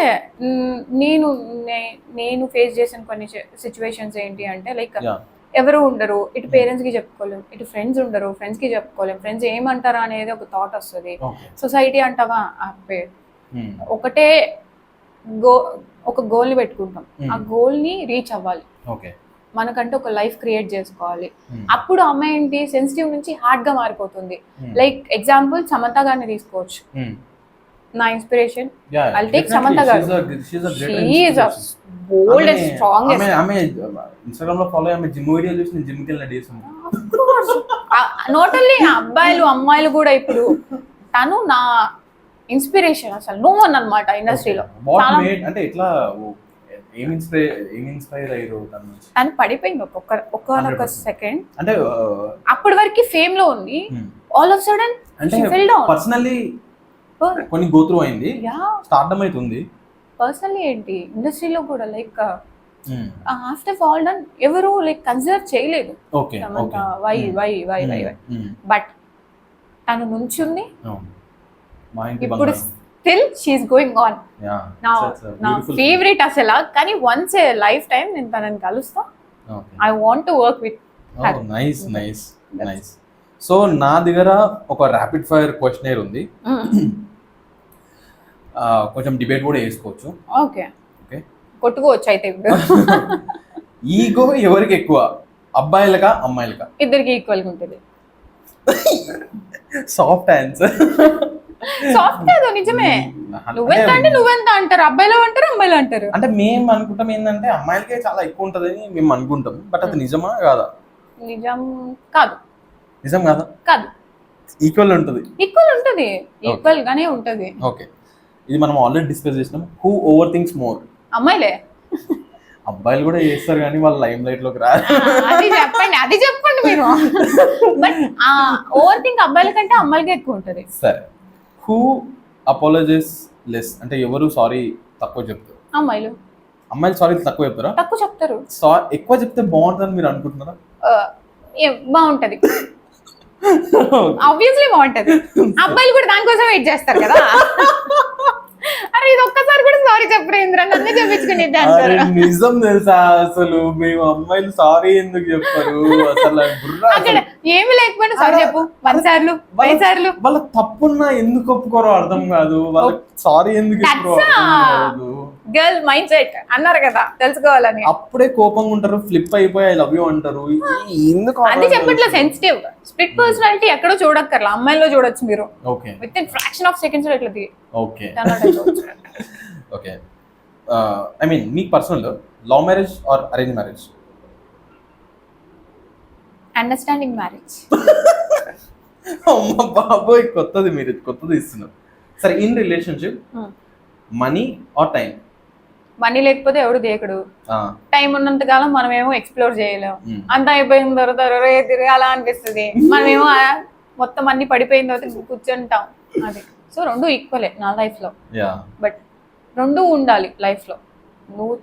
నేను ఫేస్ చేసిన కొన్ని సిచ్యువేషన్స్ ఏంటి అంటే లైక్ ఎవరు ఉండరు, ఇటు పేరెంట్స్ కి చెప్పుకోలేము, ఇటు ఫ్రెండ్స్ ఉండరు, ఫ్రెండ్స్ కి చెప్పుకోలేము, ఫ్రెండ్స్ ఏమంటారా అనేది ఒక థాట్ వస్తుంది. సొసైటీ అంటావా ఒకటే ఒక గోల్ ని పెట్టుకుంటాం, ఆ గోల్ ని రీచ్ అవ్వాలి, మనకంటే ఒక లైఫ్ క్రియేట్ చేసుకోవాలి. అప్పుడు అమ్మాయి ఏంటి సెన్సిటివ్ నుంచి హార్డ్ గా మారిపోతుంది. లైక్ ఎగ్జాంపుల్ సమంత గారిని తీసుకోవచ్చు, నా inspiration. I'll take Samantha garu. She is a bold and strongest. ఆమె ఇన్‌స్టాగ్రామ్ లో ఫాలో ఆమె జిమ్ వీడియో చూసి నేను జిమ్ కి వెళ్ళిన డేస్ ఉంది. నాట్ ఓన్లీ అబ్బాయిలు అమ్మాయిలు కూడా ఇప్పుడు తను నా ఇన్స్పిరేషన్ అసలు నో వన్ అన్నమాట ఇండస్ట్రీలో. అంటే ఇట్లా ఏం ఇన్స్పైర్ అయ్యారు తను పడిపోయింది ఒక్క సెకండ్. అంటే అప్పటి వరకు ఫేమ్ లో ఉంది, all of sudden she fell down. Personally కొన్ని గోత్రూ అయింది, స్టార్డమ్ అవుతుంది. పర్సనల్లీ ఏంటి ఇండస్ట్రీలో కూడా లైక్ ఆఫ్టర్ ఫాల్ డౌన్ ఎవరు లైక్ కన్సిడర్ చేయలేదు వై. బట్ తను నుంచుంది, ఇప్పుడు స్టిల్ షీఈస్ గోయింగ్ ఆన్. నా ఫేవరెట్ అసలు. కానీ వన్స్ ఏ లైఫ్ టైం నేను తనని కలుస్తా. I want to work with her. Nice. So నా దగ్గర ఒక ర్యాపిడ్ ఫైర్ క్వశ్చనర్ ఉంది, కొంచెం డిబేట్ కూడా వేసుకోవచ్చు. ఓకే కొట్టుకోవచ్చు అయితే. ఇప్పుడు ఈగో ఎవరికి ఎక్కువ, అబ్బాయిలకా అమ్మాయిలకా? ఇద్దరికి ఈక్వల్ గా ఉంటుంది. Soft answer. సాఫ్ట్ కాదు, నిజమే. నువ్వెంత అంటే నువ్వెంత అంటారు, అబ్బాయిలో అంటారు అమ్మాయిలో అంటారు. అంటే మేము అనుకుంటాం ఏంటంటే అమ్మాయిలకే చాలా ఎక్కువ ఉంటదని మేము అనుకుంటాం, బట్ అది నిజమా కాదా? నిజం కాదు. నిజం కాదా? కాదు, ఈక్వల్ ఉంటుంది. ఈక్వల్ గానే ఉంటది. ఓకే, ఇది మనం ఆల్రెడీ డిస్కస్ చేసినాం. Who overthinks more? అమ్మాయిలే. అబ్బాయిలు కూడా చేస్తారు కానీ వాళ్ళ లైమ్ లైట్ లోకి రాదు. అది చెప్పండి మీరు. బట్ ఓవర్ థింక్ అబ్బాయిల కంటే అమ్మాయిలకే ఎక్కువ ఉంటది. సరే, హూ అపాలజైజ్ లెస్? అంటే ఎవరు సారీ తక్కువ చెప్తారు? అమ్మాయిలు. అమ్మాయిలు సారీ తక్కువ చెప్తారా? తక్కువ చెప్తారు. ఎక్కువ చెప్తే బాగుంటుందని మీరు అనుకుంటున్నారా? బాగుంటది, ఆబ్వియస్లీ బాగుంటది. అబ్బాయిలు కూడా దానికోసం వెయిట్ చేస్తారు కదా. అరే ఇది ఒక్కసారి కూడా సారీ చెప్పరేంద్ర, నన్నే చెప్పించుకుని. నిజం తెలుసా అసలు మేము అమ్మాయిలు సారీ ఎందుకు చెప్తారు అసలు? అక్కడ ఏమి లేకపోయినా సారీ చెప్పు 10 సార్లు 5 సార్లు. వాళ్ళ తప్పున్నా ఎందుకు ఒప్పుకోరో అర్థం కాదు, వాళ్ళ సారీ ఎందుకు గర్ల్ మైండ్ సెట్ అన్నారు కదా, తెలుసుకోవాలని. అప్పుడే కోపంగా ఉంటారు, ఫ్లిప్ అయిపోయి ఐ లవ్ యూ అంటారు. ఎందుకు అది చెప్పట్లా. సెన్సిటివ్ స్ప్లిట్ పర్సనాలిటీ ఎక్కడో చూడక్కర్లా, అమ్మాయిలో చూడొచ్చు మీరు. Okay, with in fraction of seconds ఇట్లా దిగి. Okay okay. ఐ మీన్ మీకు personal love marriage or arrange marriage? Understanding marriage. అమ్మ బాబోయ్, కొత్తది ఇస్తున్నారు. సరే, in relationship money are time? Money లేకపోతే ఎవడు దేకుడు, టైం ఉన్నంత కాలం మనమేమో ఎక్స్ప్లోర్ చేయలేము. అంతా అయిపోయిన తర్వాత తిరగాల అనిపిస్తుంది, మనమేమో మొత్తం అన్ని పడిపోయిన తర్వాత కూర్చుంటాం. అది సో రెండు ఈక్వలే నా లైఫ్ లో. బట్ రెండు ఉండాలి లైఫ్ లో. నువ్వు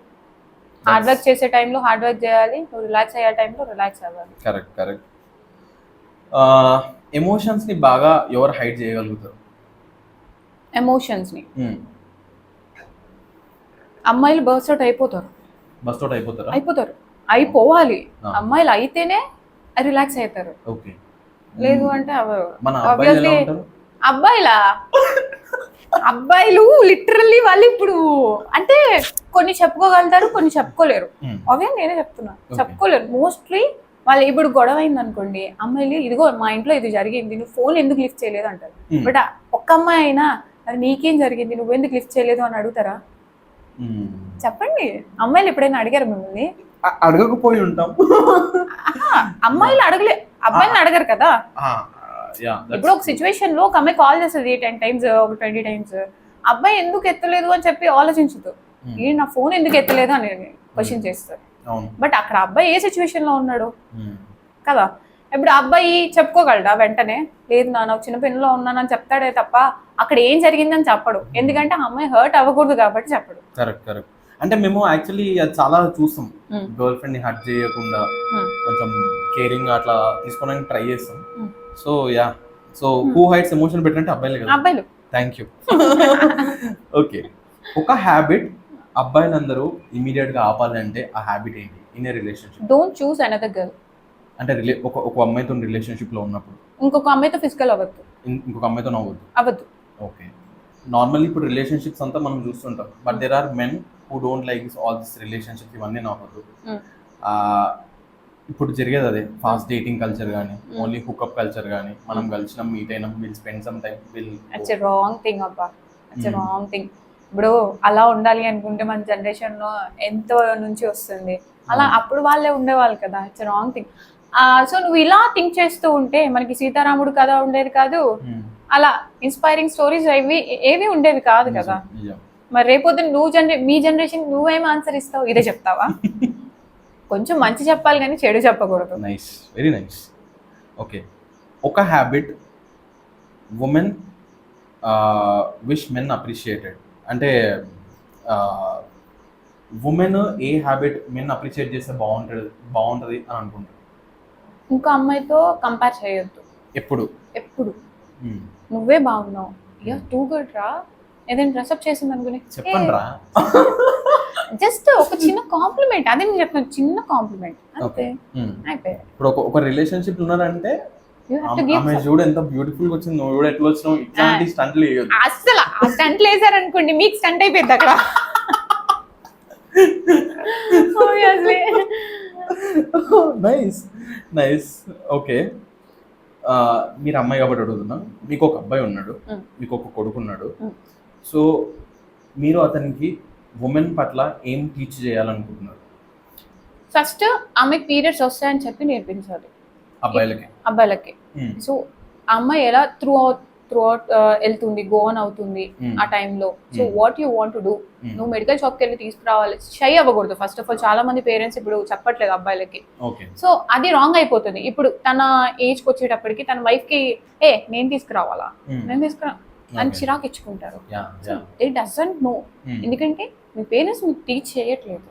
హార్డ్ వర్క్ చేసే టైంలో హార్డ్ వర్క్ చేయాలి, నువ్వు రిలాక్స్ అయ్యే టైంలో రిలాక్స్ అవ్వాలి. కరెక్ట్. ఎమోషన్స్ ని బాగా ఎవరు హైడ్ చేయగలుగుతారు? ఎమోషన్స్ ని అమ్మాయిలు బర్స్ట్ అవుట్ అయిపోతారు. అయిపోవాలి. అమ్మాయిలు అయితేనే రిలాక్స్ అవుతారు, లేదు అంటే అబ్బాయిలు లిటరల్లీ వాళ్ళు ఇప్పుడు అంటే కొన్ని చెప్పుకోగలుగుతారు, కొన్ని చెప్పుకోలేరు. అవే నేనే చెప్తున్నా, చెప్పుకోలేరు మోస్ట్లీ. వాళ్ళు ఇప్పుడు గొడవ అయింది అనుకోండి, అమ్మాయిలు ఇదిగో మా ఇంట్లో ఇది జరిగింది, నువ్వు ఫోన్ ఎందుకు లిఫ్ట్ చేయలేదు అంటారు. బట్ ఒక్క అమ్మాయి అయినా అది నీకేం జరిగింది, నువ్వెందుకు లిఫ్ట్ చేయలేదు అని అడుగుతారా? చెప్పండి, అమ్మాయిలు ఎప్పుడైనా అడిగారు మిమ్మల్ని? అడగకపోయి ఉంటాం. అమ్మాయిలు అబ్బాయిని అడగరు కదా. ఇప్పుడు ఒక సిచ్యువేషన్ లో ఒక అమ్మాయి కాల్ చేస్తుంది 10 times, ఒక 20 times, అబ్బాయి ఎందుకు ఎత్తలేదు అని చెప్పి ఆలోచించదు, ఈ నా ఫోన్ ఎందుకు ఎత్తలేదు అని క్వశ్చన్ చేస్తారు. బట్ అక్కడ అబ్బాయి ఏ సిచ్యువేషన్ లో ఉన్నాడు కదా. ఇప్పుడు అబ్బాయి చెప్పుకోగలడా వెంటనే, లేదు నా నాకు చిన్న పిల్లలో ఉన్నానని చెప్తాడే తప్ప అక్కడ ఏం జరిగిందని చెప్పడు. ఎందుకంటే ఆ అమ్మాయి హర్ట్ అవ్వకూడదు కాబట్టి చెప్పడు. కరెక్ట్. అంటే మేము యాక్చువల్లీ అది చాలా చూస్తాం, గర్ల్ ఫ్రెండ్ ని హర్ట్ చేయకుండా కొంచెం కేరింగ్ అట్లా తీసుకోవడానికి ట్రై చేస్తాం. So yeah, so who hides emotion better అంటే అబ్బాయిలే కదా. అబ్బాయిలు. Thank you. ఓకే, ఒక హ్యాబిట్ అబ్బాయిలందరూ ఇమీడియట్ గా ఆపాలంటే ఆ హ్యాబిట్ ఏంటి in a relationship? Don't choose another girl. అంటే ఒక అమ్మాయితో రిలేషన్షిప్ లో ఉన్నప్పుడు ఇంకొక అమ్మాయితో ఫిజికల్ అవ్వద్దు, ఇంకొక అమ్మాయితో అవ్వద్దు. ఓకే, నార్మల్లీ ఇప్పుడు రిలేషన్షిప్స్ అంతా మనం చూస్తుంటాం, but there are men who don't like all this relationships, ఇవన్నీ నవ్వద్దు. ఇప్పుడు జరిగేది అదే, ఫాస్ట్ డేటింగ్ కల్చర్ కానీ, ఓన్లీ హుక్అప్ కల్చర్ కానీ, మనం కలిసినాం, మీట్ అయినాం, will spend some time, it's a wrong thing అబ్బా, ఇట్స్ ఎ రాంగ్ థింగ్. ఇప్పుడు అలా ఉండాలి అనుకుంటే మన జనరేషన్ లో ఎంతో నుంచి వస్తుంది అలా, అప్పుడు వాళ్ళే ఉండేవాళ్ళు కదా. It's a wrong thing. So నువ్వు ఇలా థింక్ చేస్తూ ఉంటే మనకి సీతారాముడు కథ ఉండేది కాదు, అలా ఇన్స్పైరింగ్ స్టోరీస్ ఏవి ఉండేవి కాదు కదా. మరి రేపొద్దున మీ జనరేషన్ నువ్వేం ఆన్సర్ ఇస్తావు? ఇదే చెప్తావా? కొంచెం మంచి చెప్పాలి కానీ చెడు చెప్పకూడదు. Nice, very nice. ఓకే, ఒక habit women wish men appreciated అంటే women a habit men appreciate చేస్తే బాగుంటుంది అని అనుకుంటారు? ఇంకో అమ్మాయితో కంపేర్ చేయొద్దు ఎప్పుడు. నువ్వే బాగున్నావు, యూఆర్ టూ గుడ్ రా, ఏదైనా డ్రెస్అప్ చేసింది అనుకుని చెప్పండి రా, జస్ట్ ఒక చిన్న కాంప్లిమెంట్, అదే నేను చెప్తాను, చిన్న కాంప్లిమెంట్ అంతే. ఇప్పుడు ఒక రిలేషన్షిప్ ఉన్నారంటే ఆమె చూడు ఎంత బ్యూటిఫుల్ గా వచ్చింది, నువ్వు కూడా ఎట్లా వచ్చినావు, ఇట్లాంటి స్టంట్లు వేయొద్దు. అసలు ఆ స్టంట్లు వేసారనుకోండి మీకు స్టంట్ అయిపోయింది అక్కడ. నైస్. ఓకే, మీరు అమ్మాయి కాబట్టి అడుగుతున్నా, మీకు ఒక అబ్బాయి ఉన్నాడు, మీకు ఒక కొడుకు ఉన్నాడు. సో మీరు అతనికి ఉమెన్ పట్ల ఏం టీచ్ చేయాలనుకుంటున్నారు? ఫస్ట్ ఆమెకి పీరియడ్స్ వస్తాయని చెప్పి నేర్పించాలి అబ్బాయిలకి. సో అమ్మాయి ఎలా త్రూ అవుట్ వెళ్తుంది, గో ఆన్ అవుతుంది ఆ టైంలో. So what you want to do, నువ్వు మెడికల్ షాప్కి వెళ్ళి తీసుకురావాలి. షై అవ్వకూడదు. ఫస్ట్ ఆఫ్ ఆల్ చాలా మంది పేరెంట్స్ ఇప్పుడు చెప్పట్లేదు అబ్బాయిలకి. సో అది రాంగ్ అయిపోతుంది. ఇప్పుడు తన ఏజ్కి వచ్చేటప్పటికి తన వైఫ్ కి నేను తీసుకురావాలా, నేను తీసుకురా అని చిరాకు ఇచ్చుకుంటారు. దే డజంట్ నో, ఎందుకంటే మీ పేరెంట్స్ మీకు టీచ్ చేయట్లేదు.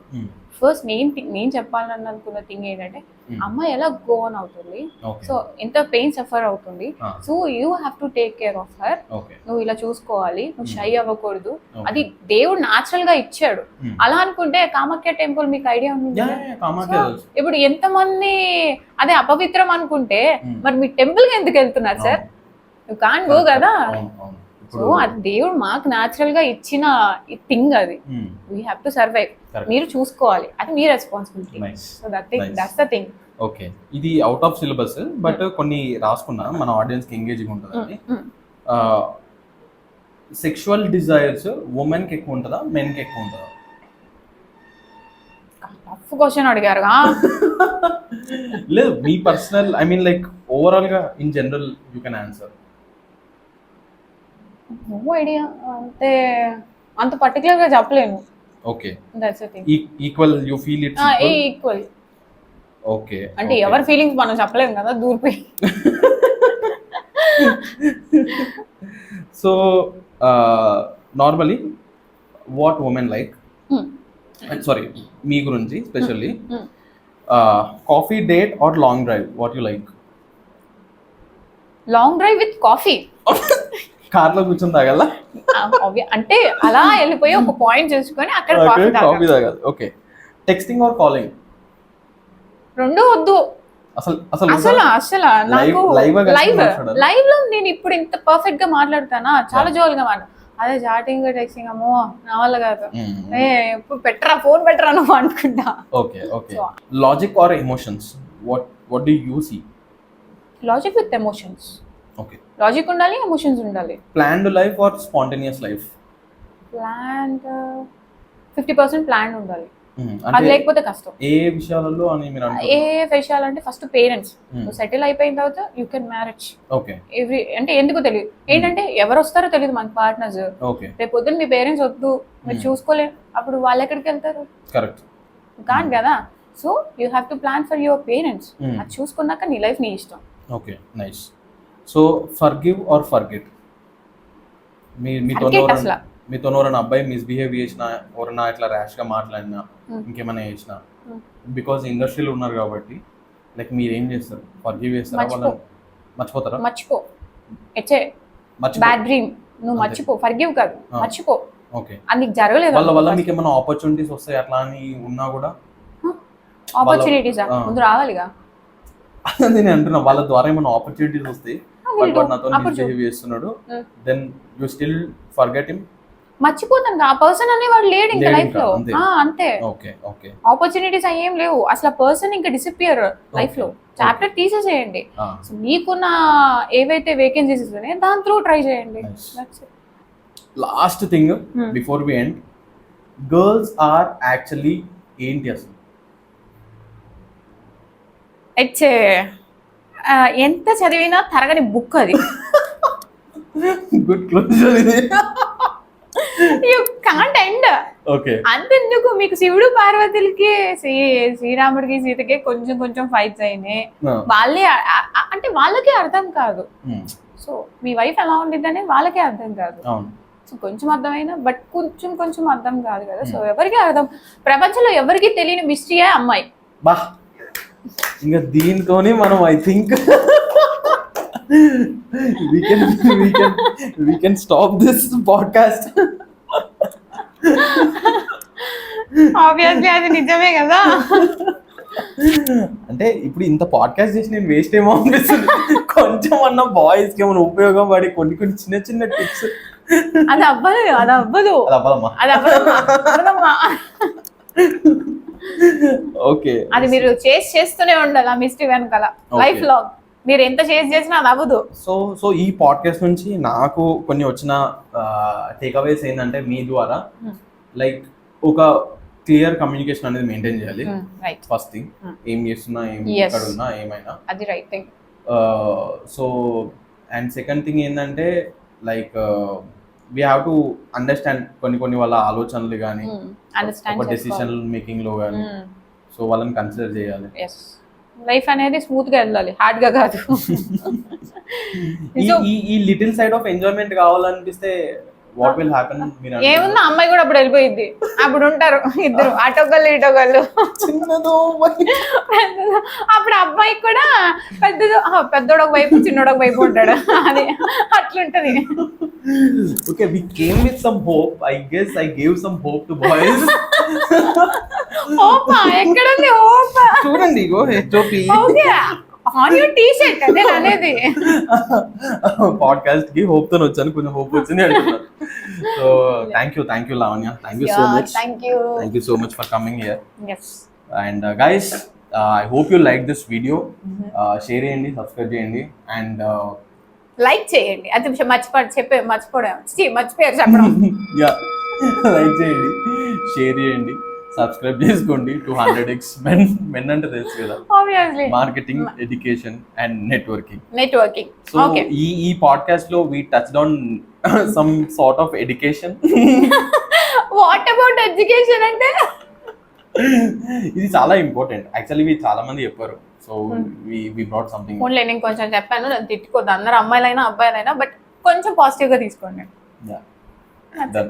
ఫస్ట్ నేను చెప్పాలని అనుకున్న థింగ్ ఏంటంటే అమ్మాయి ఎలా గో ఆన్ అవుతుంది, సో ఎంత పెయిన్ సఫర్ అవుతుంది, so you have to take care of her. నువ్వు ఇలా చూసుకోవాలి, నువ్వు షై అవ్వకూడదు. అది దేవుడు న్యాచురల్ గా ఇచ్చాడు. అలా అనుకుంటే కామాఖ్య టెంపుల్ మీకు ఐడియా ఉంది, ఇప్పుడు ఎంతమంది అదే అపవిత్రం అనుకుంటే మరి మీ టెంపుల్ కి ఎందుకు వెళ్తున్నారు సార్? యూ కాంట్ గో కదా. సో అది దేవుడు మాకు న్యాచురల్ గా ఇచ్చిన థింగ్, అది వీ హ్యావ్ టు సర్వైవ్. మీరు చూసుకోవాలి, అది మీ responsibility. So that's the thing. Okay, ఇది అవుట్ ఆఫ్ సిలబస్, బట్ కొన్ని రాసుకున్నా మన ఆడియన్స్ కి ఎంగేజింగ్ ఉంటుందని. సెక్షువల్ డిజైర్స్ ఉమెన్ కి ఎక్కువ ఉంటుందా, మెన్ కి ఎక్కువ ఉంటుందా? టఫ్ క్వశ్చన్ అడిగారు. లేదు, మీ personal, I mean like overall గా in general you can answer. No idea, అంటే అంత పర్టికులర్ గా చెప్పలేను. Okay, that's the thing. Equal you feel it's equal. Okay, అంటే ఎవర్ ఫీలింగ్స్ మనం చెప్పలేం కదా దూరిపోయి. So normally what women like, sorry మీ గురించి specially, coffee date or long drive, what you like? Long drive with coffee. Car లో కూర్చొని తాగాల అంటే అలా వెళ్ళిపోయి ఒక పాయింట్ చూసుకొని అక్కడ కాఫీ తాగాలి. Okay, texting or calling? రెండు వద్దు అసలు. నాకు లైవ్ లో నేను ఇప్పుడు ఇంత పర్ఫెక్ట్ గా మాట్లాడతానా, చాలా జోల్గా మాట్లాడు. అదే చాటింగ్ టెక్స్టింగ్ అమ్మో నా వల్ల కాదు. ఎప్పుడు పెట్టరా, ఫోన్ పెట్టరా నువ్వు అనుకుంటా. Okay, logic or emotions, what do you see? Logic with emotions. Okay, logic ఉండాలి, ఎమోషన్స్ ఉండాలి. Planned life or spontaneous life? Planned 50% planned ఉండాలి, అది లేకపోతే కష్టం. ఏ విషయాలలో అని మీరు అంటారు? ఏ విషయాలంటే ఫస్ట్ పేరెంట్స్ సెటిల్ అయిపోయిన తర్వాత యూ కెన్ మ్యారేజ్. ఓకే, అంటే ఎందుకు తెలియదు, ఏంటంటే ఎవరు వస్తారో తెలియదు మనకి పార్ట్నర్స్. రేపు పొద్దున్న మీ పేరెంట్స్ వద్దు, మీరు చూసుకోలేరు, అప్పుడు వాళ్ళు ఎక్కడికి వెళ్తారు? కరెక్ట్, కాదు కదా. So you have to plan for your parents. అది చూసుకున్నాక నీ లైఫ్ నీ ఇష్టం. Okay, nice. So forgive or forget. మీతో ఎవరైనా అబ్బాయి మిస్బిహేవ్ చేసిన, ఎవరైనా ఇట్లా ర్యాష్గా మాట్లాడినా, ఇంకేమైనా చేసినా, బికాజ్ ఇండస్ట్రీలో ఉన్నారు కాబట్టి లైక్ మీరు ఏం చేస్తారు? ఫర్గివ్ చేస్తారా? వాళ్ళని మర్చిపోతారా? మర్చిపో. It's a bad dream. నువ్వు మర్చిపో. ఫర్గివ్ కాదు, మర్చిపో. ఓకే, అది నీకు జరగలేదు. వాళ్ళ మీకు ఏమైనా ఆపర్చునిటీస్ వస్తాయి అట్లా అని ఉన్నా కూడా? ఆపర్చునిటీస్ ముందు రావాలిగా. నేను అంటున్నా, వాళ్ళ ద్వారా ఏమైనా ఆపర్చునిటీస్ వస్తాయి, నాతో మిస్బిహేవ్ చేస్తున్నాడు, then you still forget him? మర్చిపోతాను. ఆ పర్సన్ అనేవాడు లేడు ఇంకా లైఫ్ లో. అంతే. Okay okay. ఆపర్చునిటీస్ ఏం లేవు అసలు. ఆ పర్సన్ ఇంకా డిసపియర్ లైఫ్ లో. చాప్టర్ తీసేసేయండి. మీకున్న ఏవైతే వేకెన్సీస్ ఉన్నాయో దాని త్రూ ట్రై చేయండి. Last thing before we end, girls are actually ఏంటి అసలు? ఇట్స్ ఎంత చదివినా తరగని బుక్ అది. గుడ్ క్లోజర్ ఇది. You can't end. ఓకే. అంతెందుకు, మీకు శివుడు పార్వతులకి, శ్రీరాముడికి సీతకి కొంచెం కొంచెం ఫైట్స్ అయినాయి. వాళ్ళే అంటే వాళ్ళకే అర్థం కాదు. సో మీ వైఫ్ ఎలా ఉండిద్దని వాళ్ళకే అర్థం కాదు. సో కొంచెం అర్థమైనా బట్ కొంచెం కొంచెం అర్థం కాదు కదా. సో ఎవరికి అర్థం, ప్రపంచంలో ఎవరికి తెలియని మిస్టరీయే అమ్మాయి. బా, ఇంకా దీంతోనే మనం I think we can stop this podcast. Obviously అది నిజమే కదా. అంటే ఇప్పుడు ఇంత పాడ్కాస్ట్ చేసి నేను వేస్ట్ ఏమో అనిపిస్తుంది. కొంచెం అన్న బాయ్స్ కి ఏమైనా ఉపయోగం పడి కొన్ని చిన్న చిన్న టిప్స్. అది అవ్వదు, అది అవ్వదు, అది అవ్వదమ్మా. ఓకే, అది మీరు చేస్తూనే ఉండాలి ఆ మిస్టేక్ వెనకాల లైఫ్ లో. మీరు ఎంత చేసినా అది అవ్వదు. సో ఈ పాడ్కాస్ట్ నుంచి నాకు కొన్ని వచ్చిన టేక్అవేస్ ఏంటంటే, మీ ద్వారా లైక్ ఒక క్లియర్ కమ్యూనికేషన్ అనేది మెయింటైన్ చేయాలి. ఫస్ట్ థింగ్, ఏం చేస్తున్నా, ఎక్కడ ఉన్నా, ఏమైనా అది right thing. So and second thing ఏంటంటే like we have to understand కొన్ని వాళ్ళ ఆలోచనలు కానీ, ఒక డెసిషన్ మేకింగ్ లో కానీ, సో వాళ్ళని కన్సిడర్ చేయాలి. లైఫ్ అనేది స్మూత్ గా వెళ్ళాలి, హార్డ్ గా కాదు. ఈ లిటిల్ సైడ్ ఆఫ్ ఎంజాయ్మెంట్ కావాలనిపిస్తే వాట్ విల్ హ్యాపెన్? ఏముందా, అమ్మాయి కూడా అప్పుడు వెళ్ళిపోయింది. అప్పుడు ఉంటారు ఇద్దరు, అటోగళ్ళు ఇటోగళ్ళు. అప్పుడు అబ్బాయి కూడా పెద్దోడు ఒక వైపు, చిన్నోడు ఒక వైపు ఉంటాడు. అది అట్లుంటది. Okay, we came with some hope. I guess I gave some hope to boys. Hope ఎక్కడుంది hope? చూడండి, ఇగో HOP. Okay, on your t-shirt అదే అనేది. పాడ్కాస్ట్ కి హోప్ తో వచ్చాను, కొంచెం హోప్ వచ్చింది అంటున్నా. So thank you Lavanya, thank you so much. Thank you so much for coming here. yes and guys, I hope you like this video. Share చేయండి, subscribe చేయండి, అండ్ లైక్ చేయండి. అది మర్చిపోయారు చెప్పడం. యా, లైక్ చేయండి, షేర్ చేయండి, సబ్స్క్రైబ్ చేసుకోండి. 200x men అంటే తెలుసు కదా, obviously marketing, education and networking. So ఈ పాడ్కాస్ట్ లో we touched on some sort of education. What about education అంటే ఇది చాలా ఇంపార్టెంట్ యాక్చువల్లీ, ఇవి చాలా మంది చెప్పారు. So we brought something. Only నేను కొంచెం చెప్పాను, నన్ను తిట్టుకోద్దు. అందరూ అమ్మాయిలైనా అబ్బాయిలైనా, బట్ కొంచెం పాజిటివ్ గా తీసుకోండి. Yeah, done.